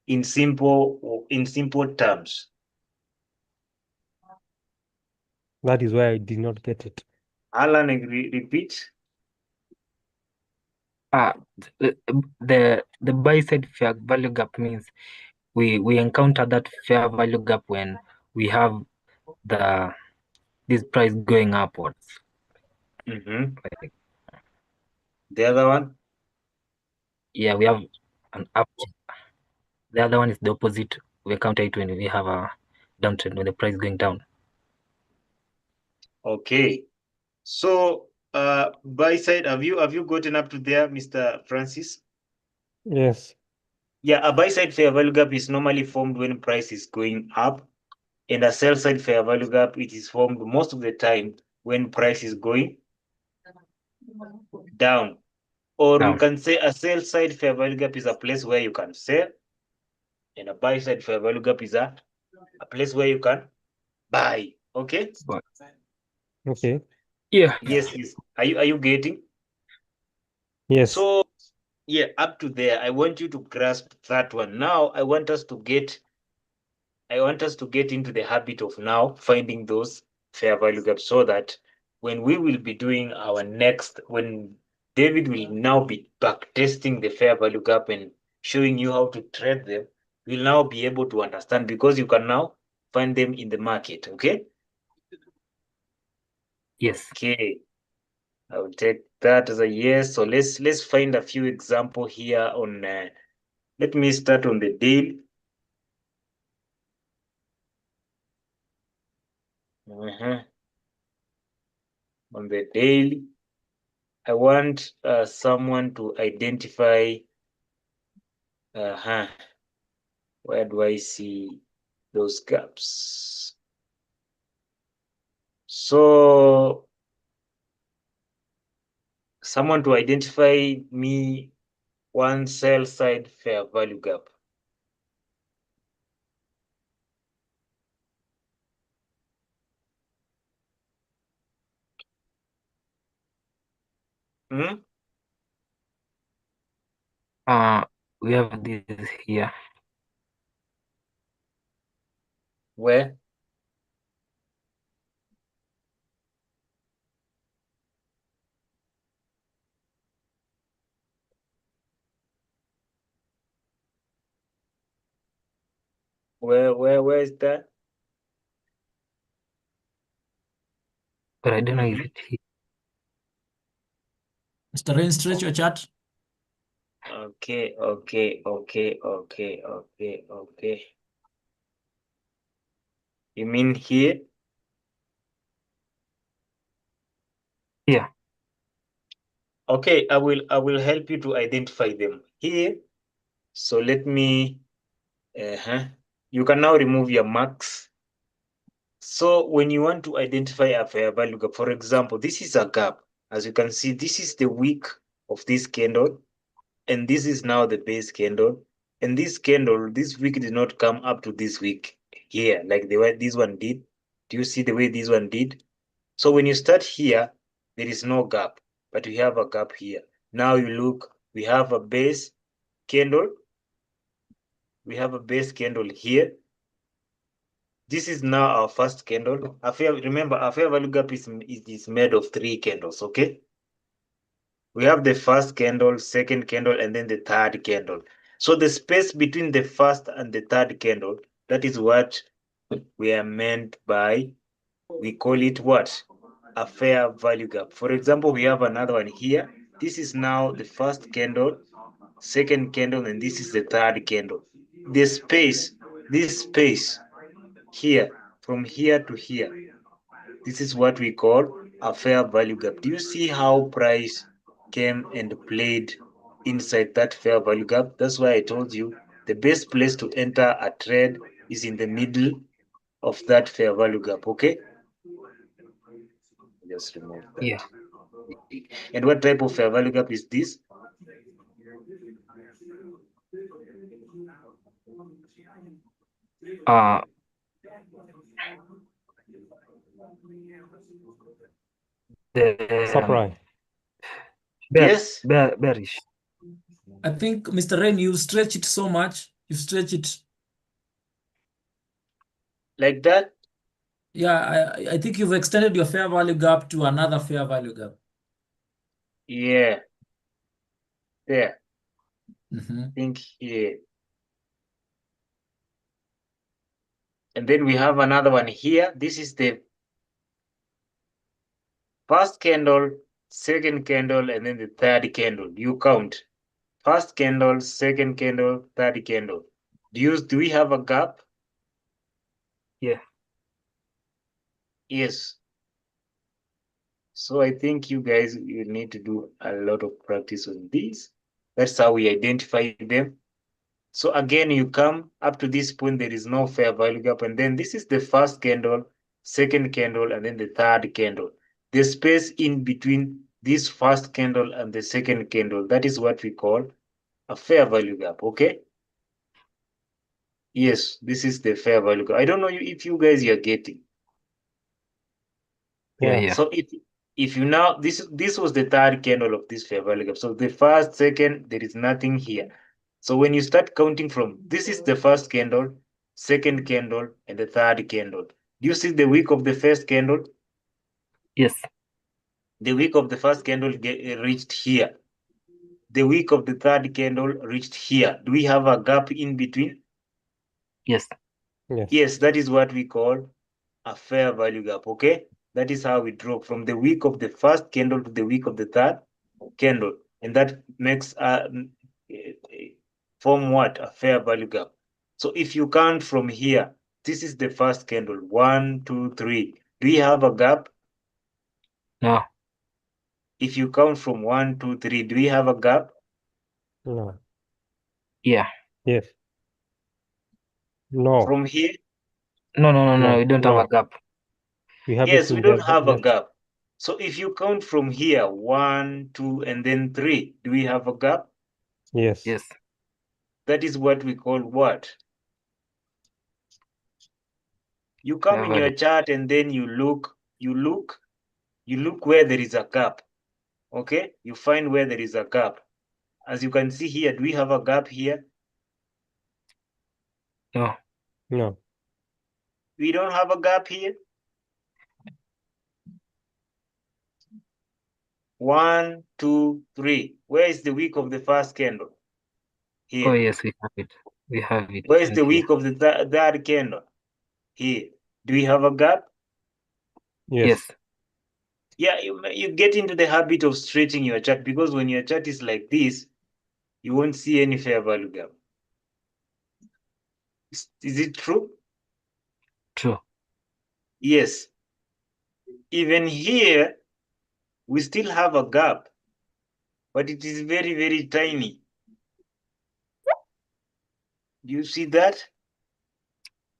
In simple terms. That is why I did not get it. Alan, repeat. The buy side fair value gap means we encounter that fair value gap when we have this price going upwards. Mm-hmm. Like, The other one? yeah, we have an up. The other one is the opposite. We encounter it when we have a downtrend, when the price is going down. Okay. So buy side, have you gotten up to there, Mr. Francis? Yes. Yeah, a buy side fair value gap is normally formed when price is going up, and a sell side fair value gap, it is formed most of the time when price is going down. Or we Down. can say a sell side fair value gap is a place where you can sell, and a buy side fair value gap is a place where you can buy. Okay? But Okay. yeah, Yes. Are you getting? Yes. So yeah, up to there. I want you to grasp that one. Now I want us to get into the habit of now finding those fair value gaps, so that when we will be doing our next, when David will now be back testing the fair value gap and showing you how to trade them, you'll now be able to understand, because you can now find them in the market. Okay? yes. Okay. I will take that as a yes. So let's find a few example here on let me start on the daily. On the daily, I want someone to identify where do I see those gaps? So someone to identify me one sell side fair value gap. Hmm? We have this here. Where? Where is that? But I don't know if it here. Mr. Rain, stretch your chart. Okay. You mean here? Yeah. Okay, I will help you to identify them here. So let me You can now remove your marks. So when you want to identify a fair value gap, for example, this is a gap. As you can see, this is the wick of this candle, and this is now the base candle. And this candle, this wick did not come up to this wick here, like the way this one did. Do you see the way this one did? So when you start here, there is no gap, but we have a gap here. Now you look, we have a base candle. We have a base candle here. This is now our first candle. Remember, our fair value gap is made of 3 candles, okay? We have the first candle, second candle, and then the third candle. So the space between the first and the third candle, that is what we are meant by, we call it what? A fair value gap. For example, we have another one here. This is now the first candle, second candle, and this is the third candle. The space, this space here, from here to here, this is what we call a fair value gap. Do you see how price came and played inside that fair value gap? That's why I told you the best place to enter a trade is in the middle of that fair value gap, okay? Just remove that. Yeah. And what type of fair value gap is this? Uh, the Supply. Yes. bearish. I think, Mr. Rain, you stretch it so much. You stretch it. Like that? Yeah, I think you've extended your fair value gap to another fair value gap. Yeah. There. Mhm. Think here. And then we have another one here. This is the first candle, second candle, and then the third candle. You count. First candle, second candle, third candle. Do we have a gap? Yeah. Yes. So I think you guys, you need to do a lot of practice on this. That's how we identify them. So again, you come up to this point, there is no fair value gap. And then this is the first candle, second candle, and then the third candle. The space in between this first candle and the second candle, that is what we call a fair value gap, okay? Yes, this is the fair value gap. I don't know if you guys are getting. Yeah. So if you now, this was the third candle of this fair value gap. So the first, second, there is nothing here. So when you start counting from, this is the first candle, second candle, and the third candle. Do you see the wick of the first candle? Yes. The wick of the first candle reached here. The wick of the third candle reached here. Do we have a gap in between? Yes. Yes. Yes, that is what we call a fair value gap, okay? That is how we draw from the wick of the first candle to the wick of the third candle. And that makes form what? A fair value gap. So if you count from here, this is the first candle. 1, 2, 3. Do we have a gap? No. If you count from 1, 2, 3, do we have a gap? No. Yeah. Yes. No. From here? No. No. We don't have No. a gap. We have Yes, it we in don't the have a left. gap. So if you count from here, 1, 2, and then 3, do we have a gap? Yes. Yes. That is what we call what? You come Fair in your value. chart and then you look where there is a gap. Okay? You find where there is a gap. As you can see here, do we have a gap here? No. No. We don't have a gap here. 1, 2, 3. Where is the wick of the first candle? Here. Oh yes, we have it. We have it. Where is And the here. wick of the third candle? Here. Do we have a gap? Yes. Yes. Yeah, you get into the habit of stretching your chart, because when your chart is like this, you won't see any fair value gap. Is it true? True. Yes. Even here, we still have a gap, but it is very, very tiny. Do you see that?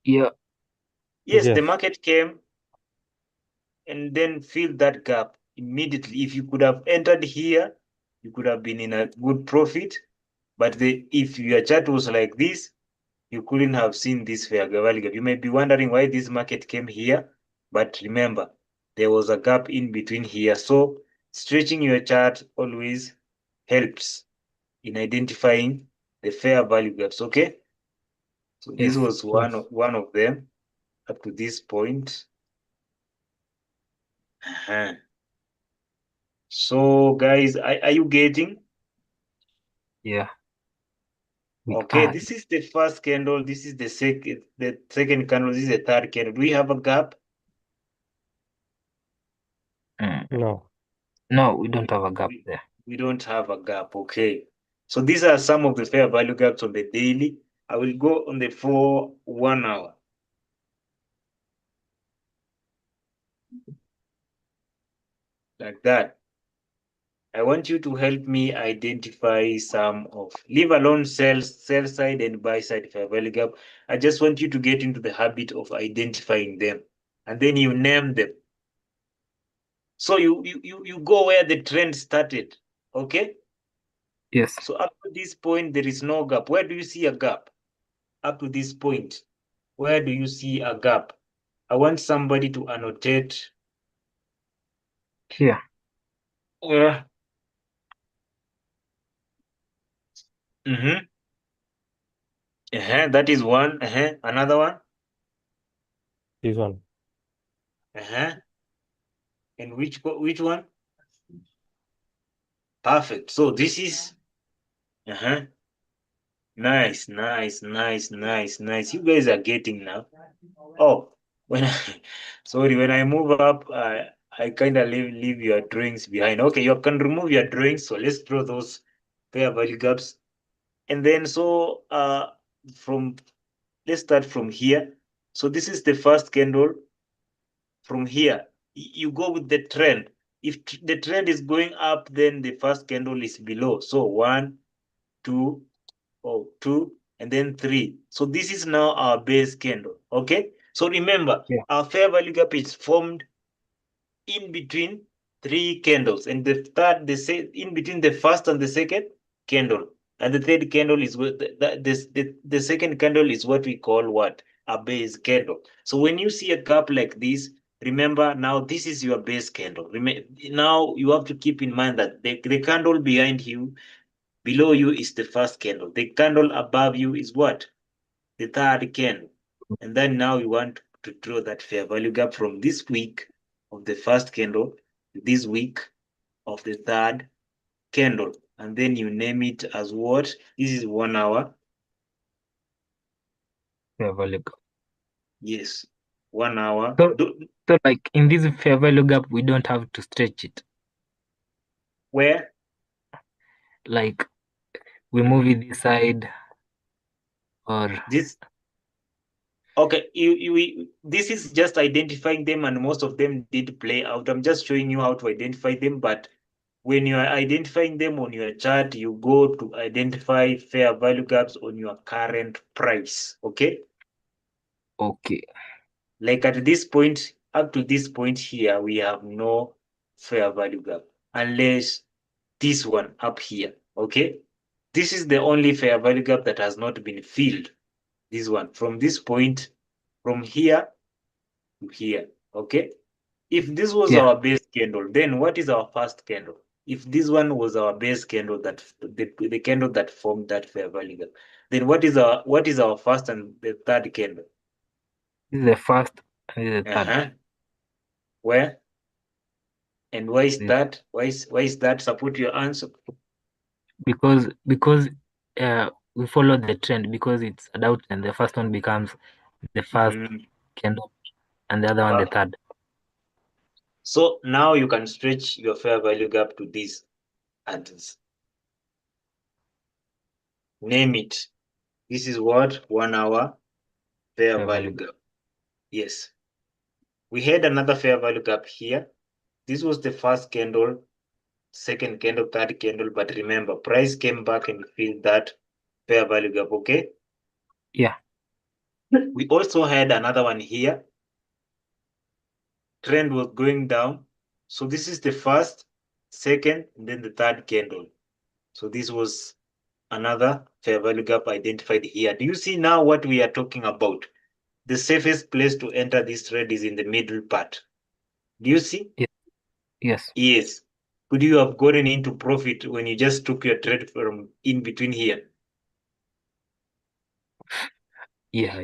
Yeah. Yes, the Yes. market came and then filled that gap immediately. If you could have entered here, you could have been in a good profit. But if your chart was like this, you couldn't have seen this fair value gap. You may be wondering why this market came here, but remember, there was a gap in between here. So stretching your chart always helps in identifying the fair value gaps. Okay. So this Yes. was one of them up to this point. Uh-huh. So guys, are you getting? Yeah. We Okay, are. this is the first candle. This is the second candle. This is the third candle. Do we have a gap? No. No, we don't have a gap We, there. we don't have a gap. Okay. So these are some of the fair value gaps on the daily. I will go on the for 1 hour. Like that. I want you to help me identify some of, leave alone sell side and buy side fair value gap. I just want you to get into the habit of identifying them, and then you name them. So you go where the trend started. Okay. Yes. So up to this point, there is no gap. Where do you see a gap? Up to this point, where do you see a gap? I want somebody to annotate. Here. Yeah. Mm-hmm. That is one. Another one. This one. And which one? Perfect. So this is nice. You guys are getting now. Oh, when I sorry, when I move up, I kind of leave your drawings behind. Okay, you can remove your drawings. So let's draw those fair value gaps. And then so from let's start from here. So this is the first candle. From here, you go with the trend. If the trend is going up, then the first candle is below. So 1, 2, 2, and then 3. So this is now our base candle. Okay. So remember, Yeah. our fair value gap is formed in between 3 candles, and the third, in between the first and the second candle, and the third candle is what the second candle is what we call what, a base candle. So when you see a gap like this, remember now this is your base candle. Now you have to keep in mind that the candle behind you, below you, is the first candle. The candle above you is what, the third candle. And then now you want to draw that fair value gap from this week of the first candle to this week of the third candle. And then you name it as what? This is 1 hour. Fair value gap. Yes, 1 hour. So like in this fair value gap, we don't have to stretch it. Where? Like we move it this side or This. Okay, this is just identifying them, and most of them did play out. I'm just showing you how to identify them, but when you are identifying them on your chart, you go to identify fair value gaps on your current price. Okay. okay. Like at this point, up to this point here, we have no fair value gap unless this one up here. Okay. This is the only fair value gap that has not been filled. This one from this point, from here to here. Okay. If this was Yeah. our base candle, then what is our first candle? If this one was our base candle, that the candle that formed that fair value gap, then what is our first and the third candle? This is the first and this is the third. Where? And why is This- that? Why is that? Support your answer. Because we follow the trend because it's a doubt and the first one becomes the first candle and the other one the Wow. third. So now you can stretch your fair value gap to this and this. Name it. This is what? 1 hour fair value gap. Yes. We had another fair value gap here. This was the first candle, second candle, third candle. But remember, price came back and filled that fair value gap. Okay. Yeah. We also had another one here. Trend was going down. So this is the first, second, and then the third candle. So this was another fair value gap identified here. Do you see now what we are talking about? The safest place to enter this trade is in the middle part. Do you see? Yes. Yes. Could you have gotten into profit when you just took your trade from in between here? Yeah.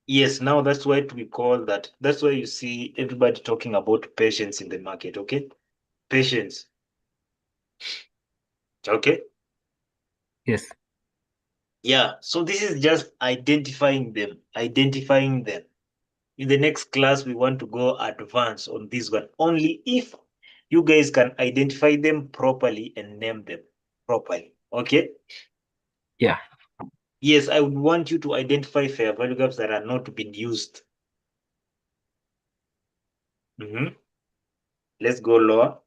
Yes, now that's what we call that. That's why you see everybody talking about patience in the market, okay? Patience. Okay? Yes. Yeah, so this is just identifying them. In the next class, we want to go advance on this one. Only if you guys can identify them properly and name them properly. Okay? Yeah. Yes, I would want you to identify fair value gaps that are not being used. Let's go lower.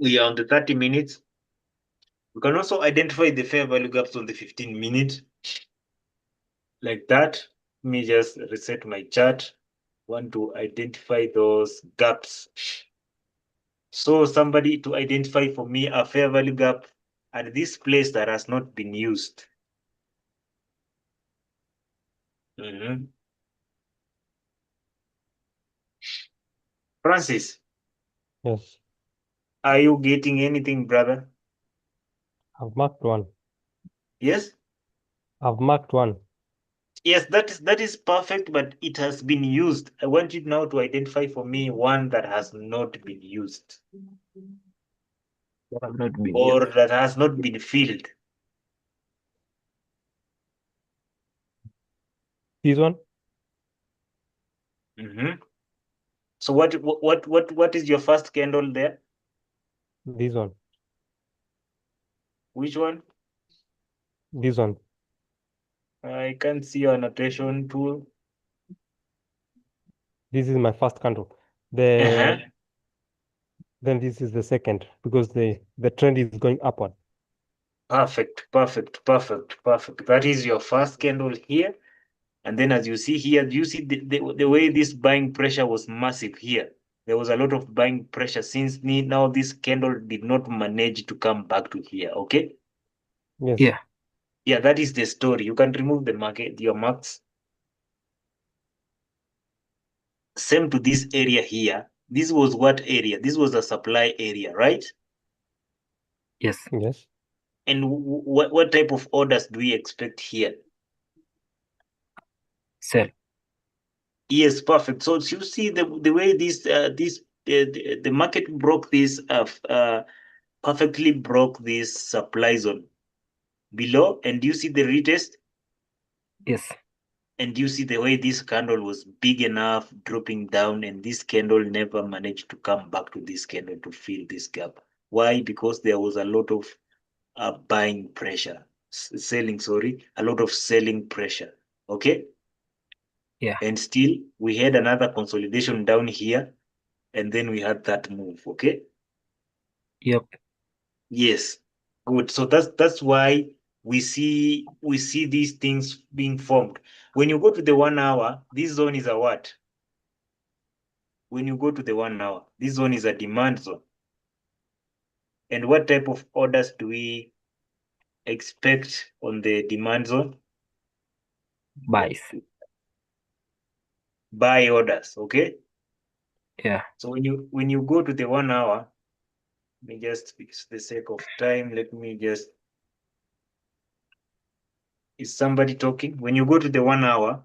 We are on the 30 minutes. We can also identify the fair value gaps on the 15 minutes. Like that. Let me just reset my chart. Want to identify those gaps. So somebody to identify for me a fair value gap at this place that has not been used. Francis, Yes, are you getting anything, brother? I've marked one. Yes? I've marked one. Yes, that is perfect, but it has been used. I want you now to identify for me one that has not been used That have not been or used. that has not been filled. This one? So what is your first candle there? This one. Which one? This one. I can't see your annotation tool. This is my first candle. Uh-huh. Then this is the second because the trend is going upward. Perfect. That is your first candle here. And then as you see here, do you see the way this buying pressure was massive here? There was a lot of buying pressure since now this candle did not manage to come back to here, okay? Yes. Yeah. Yeah, that is the story. You can remove your marks. Same to this area here. This was what area? This was a supply area, right? Yes. Yes. And what type of orders do we expect here? Sell. Yes, perfect. So you see the way the market broke this perfectly broke this supply zone below, and you see the retest, Yes. and you see the way this candle was big enough dropping down, and this candle never managed to come back to this candle to fill this gap. Why? Because there was a lot of buying pressure, a lot of selling pressure. Okay. Yeah. And still we had another consolidation down here, and then we had that move. Okay. Yep. Yes. Good. So that's why we see these things being formed. When you go to the 1 hour, this zone is a what? When you go to the 1 hour, this zone is a demand zone. And what type of orders do we expect on the demand zone? Buys. Buy orders. Okay. Yeah. So when you go to the 1 hour, let me just, for the sake of time, let me just. Is somebody talking? When you go to the 1 hour,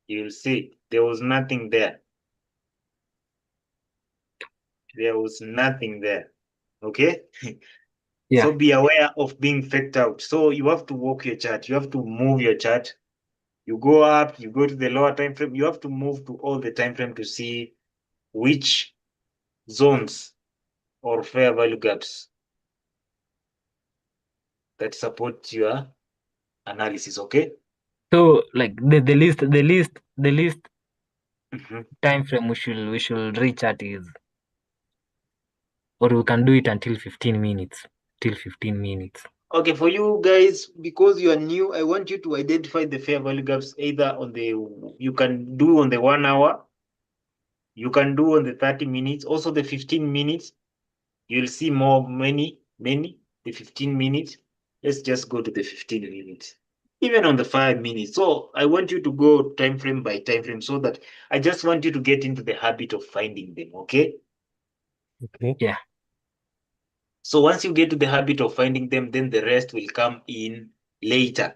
you'll see there was nothing there. There was nothing there. Okay. Yeah. So be aware of being faked out. So you have to walk your chart. You have to move your chart. You go up, you go to the lower time frame. You have to move to all the time frame to see which zones or fair value gaps that support your analysis. Okay. So like the list Mhm. time frame we should reach at is, or we can do it until 15 minutes. Till 15 minutes. Okay, for you guys, because you are new, I want you to identify the fair value gaps either on the, you can do on the 1 hour, you can do on the 30 minutes, also the 15 minutes. You'll see many, the 15 minutes. Let's just go to the 15 minutes. Even on the 5 minutes. So I want you to go time frame by time frame so that I just want you to get into the habit of finding them, okay? Okay. Yeah. So once you get to the habit of finding them, then the rest will come in later.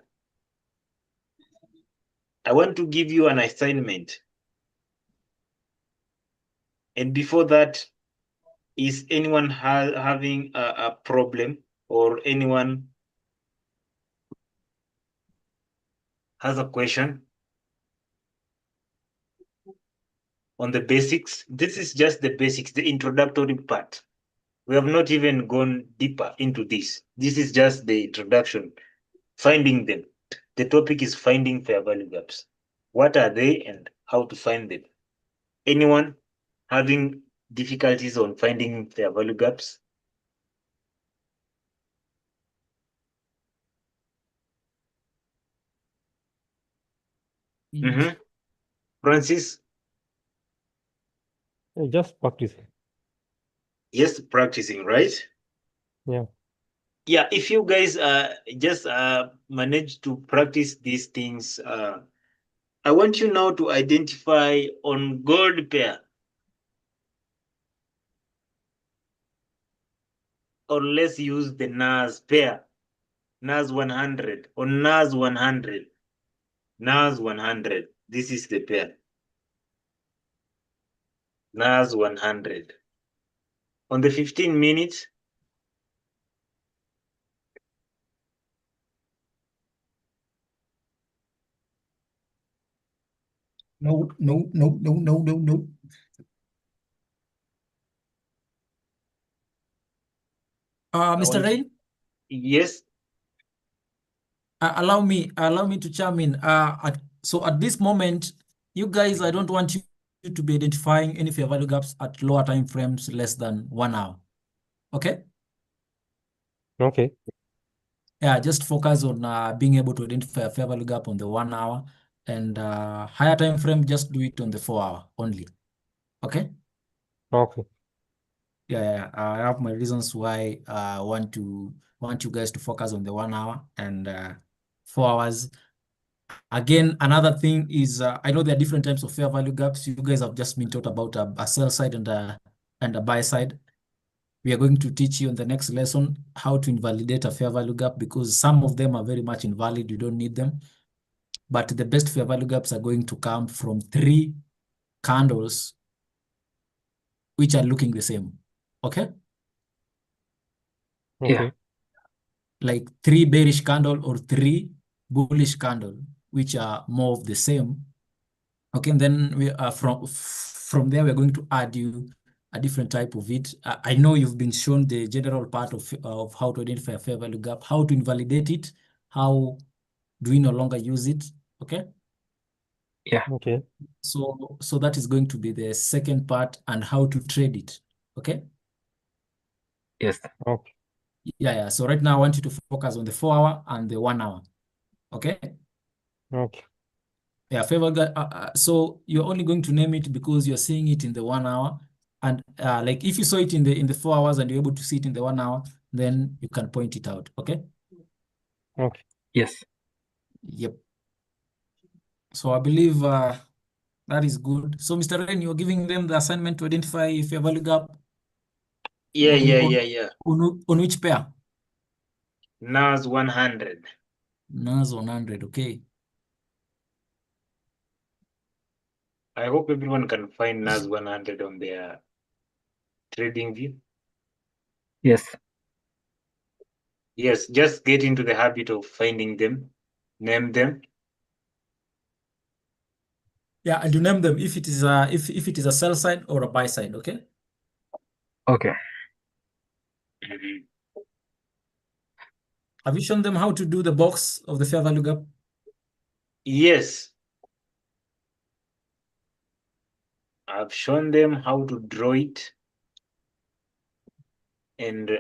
I want to give you an assignment. And before that, is anyone having a problem, or anyone has a question on the basics? This is just the basics, the introductory part. We have not even gone deeper into this. This is just the introduction, finding them. The topic is finding fair value gaps. What are they and how to find them? Anyone having difficulties on finding fair value gaps? Mm-hmm. Francis, Just practicing. yes, practicing, right? Yeah. Yeah, if you guys just manage to practice these things, I want you now to identify on gold pair, or let's use the NAS pair, NAS 100 or NAS 100, NAS 100. This is the pair, NAS 100. On the 15 minutes, No, no, no, no, no, no, no. I Mr. want, Rain, yes, allow me to chime in. So at this moment, you guys, I don't want you to be identifying any fair value gaps at lower time frames less than 1 hour. Okay? Okay. Yeah, just focus on being able to identify a fair value gap on the 1 hour, and higher time frame, just do it on the 4 hour only. Okay? Okay. Yeah. I have my reasons why I want you guys to focus on the 1 hour and 4 hours. Again, another thing is I know there are different types of fair value gaps. You guys have just been taught about a sell side and a buy side. We are going to teach you in the next lesson how to invalidate a fair value gap, because some of them are very much invalid. You don't need them. But the best fair value gaps are going to come from 3 candles which are looking the same. Okay? Yeah. Okay. Like 3 bearish candle or 3 bullish candle, which are more of the same. Okay, and then we are from there, we're going to add you a different type of it. I know you've been shown the general part of how to identify a fair value gap, how to invalidate it, how do we no longer use it. Okay, Yeah. Okay. so that is going to be the second part, and how to trade it. Okay, Yes. Okay. yeah. So right now I want you to focus on the 4 hour and the 1 hour. Okay. Okay. Yeah, favor that. So you're only going to name it because you're seeing it in the 1 hour, and like if you saw it in the 4 hours and you're able to see it in the 1 hour, then you can point it out. Okay. Okay. Yes. Yep. So I believe that is good. So Mr. Rain, you're giving them the assignment to identify if your value gap yeah, on which pair? NAS 100. NAS 100. Okay. I hope everyone can find NAS 100 on their trading view. Yes. Yes, just get into the habit of finding them, name them. Yeah, and you name them if it is if it is a sell side or a buy side. Okay. Okay. Mhm. Have you shown them how to do the box of the fair value gap? Yes. I've shown them how to draw it, and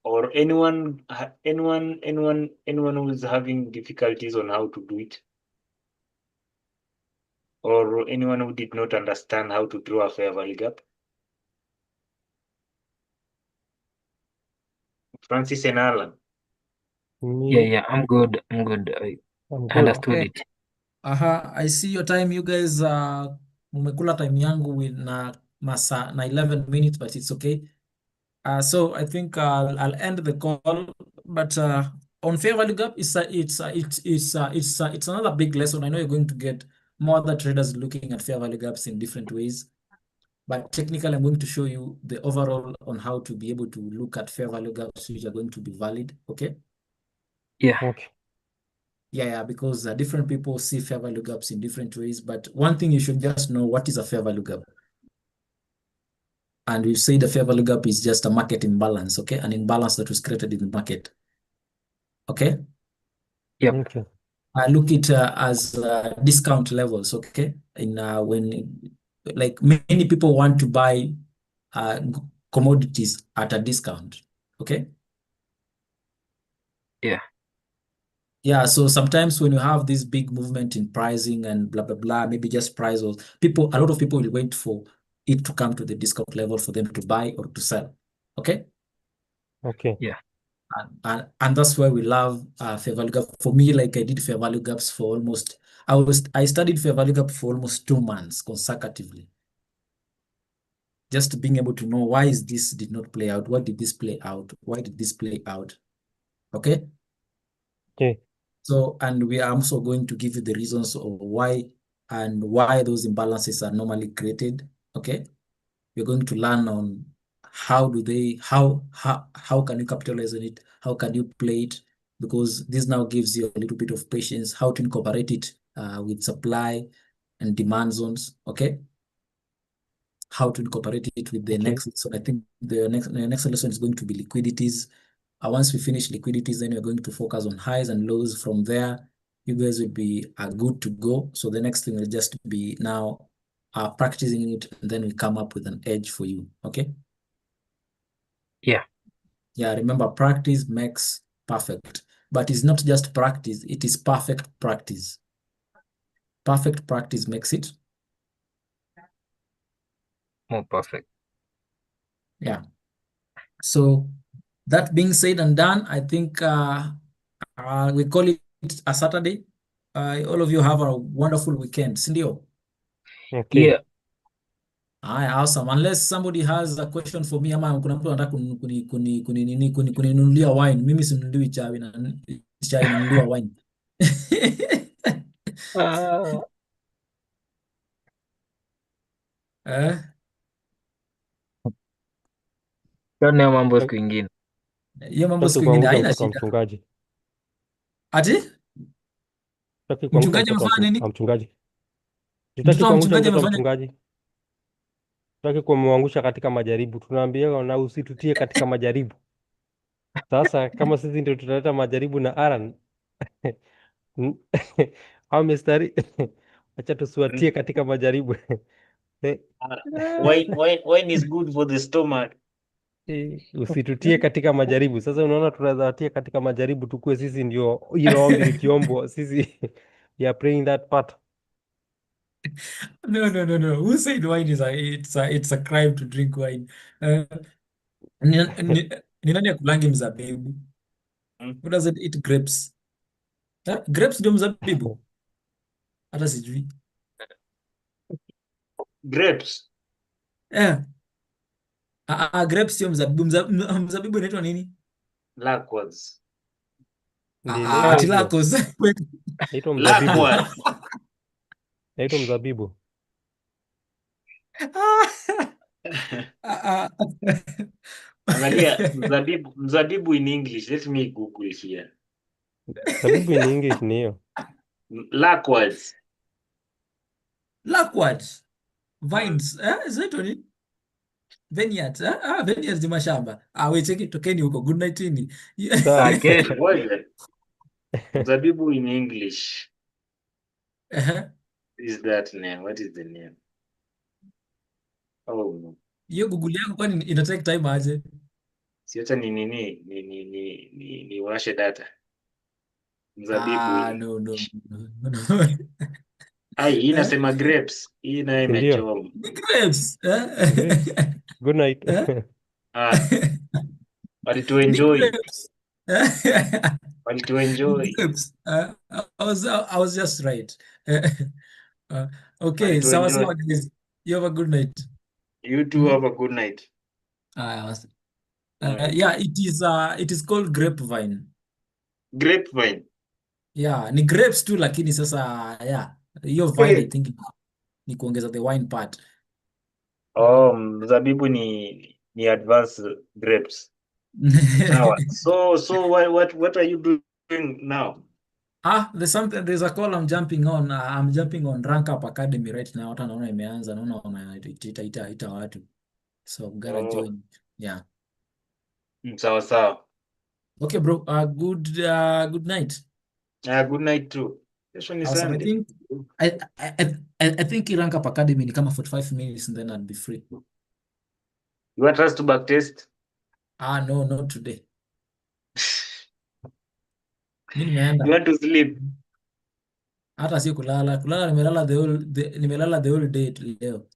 or anyone who's having difficulties on how to do it, or anyone who did not understand how to draw a fair value gap. Francis and Alan. Yeah, I'm good. I I'm good. understood Okay. it. I see your time, you guys. Mumekula time yangu with na 11 minutes, but it's okay. So I think I'll end the call. But on fair value gap, it's another big lesson. I know you're going to get more other traders looking at fair value gaps in different ways. But technically, I'm going to show you the overall on how to be able to look at fair value gaps which are going to be valid. Okay. Yeah. Okay. Yeah, because different people see fair value gaps in different ways. But one thing you should just know, what is a fair value gap? And we say the fair value gap is just a market imbalance, okay? An imbalance that was created in the market, okay? Yep. Okay. I look it as discount levels, okay? In like many people want to buy commodities at a discount, okay? Yeah. Yeah, so sometimes when you have this big movement in pricing and blah, blah, blah, maybe just price or a lot of people will wait for it to come to the discount level for them to buy or to sell, okay? Okay. Yeah. And that's why we love fair value gap. For me, like I did fair value gaps for almost, I studied fair value gap for almost 2 months consecutively. Just being able to know why is this did not play out? Why did this play out? Why did this play out? Okay. Okay. So, and we are also going to give you the reasons of why and why those imbalances are normally created. Okay. We're going to learn on how can you capitalize on it? How can you play it? Because this now gives you a little bit of patience, how to incorporate it with supply and demand zones. Okay. How to incorporate it with the Okay. next. So I think the next lesson is going to be liquidities. Once we finish liquidities, then we're going to focus on highs and lows. From there, you guys will be good to go. So the next thing will just be now practicing it, and then we come up with an edge for you. Okay. Yeah. Yeah. Remember, practice makes perfect, but it's not just practice; it is perfect practice. Perfect practice makes it. More perfect. Yeah. So that being said and done, I think we call it a Saturday. All of you have a wonderful weekend, sindio? Okay. Yeah. Awesome. Unless somebody has a question for me, ama kuna mtu anataka kuninunulia wine. Mimi sinunuliwi chai nanunuliwa wine. Eh? Tuone mambo siku ingine. Hiyo mambo Sitaki siku ingine kuangusha haina mtoto wa shida. mchungaji. Ati? Sitaki kuangusha Mchungaji mtoto amefanya nini? wa mchungaji. Sitaki Mtoto wa kuangusha mchungaji mtoto wa amefanya mchungaji. Sitaki kumwangusha katika majaribu. Tunaambia na usitutie katika majaribu. Sasa kama sisi ndio tutaleta majaribu na Aaron au mistari acha tusiwatie katika majaribu. Wine is good for the stomach. Usitutie katika majaribu. Sasa unaona tunaweza watia katika majaribu tukue sisi ndio hilo ombi likiombwa sisi we are praying that part. No. Who said wine is it's a crime to drink wine? Ni nani akulangi mzabibu? Who doesn't eat grapes? Grapes ndio mzabibu? Hata sijui. Grapes. Grapes sio mzabibu. Mzabibu inaitwa nini? Lackwards. Inaitwa Ati hivyo. lacos. Inaitwa mzabibu. Lackwards. Inaitwa mzabibu. Angalia mzabibu in English. Let me Google here. Mzabibu in English ni hiyo. Lackwards. Lackwards. Vines. Zinaitwa nini? Vineyards. Vineyards ni mashamba. We cheki tokeni huko. Good night ini. Sawa. Kesho. Mzabibu in English. Uh-huh. Is that name? What is the name? Oh, no. Hiyo Google yako kwani ina take time aje? Siacha ni washe data. Mzabibu hii. No, no, no, no. Ai, hii Eh? inasema grapes. Hii nayo Si ndio? imechoma. Ni grapes. Grapes. Good night. Eh? Ah, Ni walituenjoy. grapes. Ni Walituenjoy. grapes. I was just right. Uh, okay, sawa Walituenjoy. sawa guys. You have a good night. You too Hmm? have a good night. Uh, Mm. yeah, it is called grapevine. Grapevine. Yeah, ni grapes tu lakini sasa yeah, hiyo vine I think ni kuongeza the wine part. Oh, mzabibu ni advanced grapes. Sawa. So what are you doing now? There's a call I'm jumping on. I'm jumping on Rank Up Academy right now. Hata naona imeanza, naona ita watu. So I'm gonna Oh, join. Yeah. sawa sawa. Okay, bro. Good night. Good night too. Kesho ni Awesome. Sunday. I think Rank Up Academy ni kama 45 minutes and then I'll be free. You want us to back test? No, not today. Mi You nimeenda. want to sleep? Hata si kulala. Kulala nimelala the whole day leo.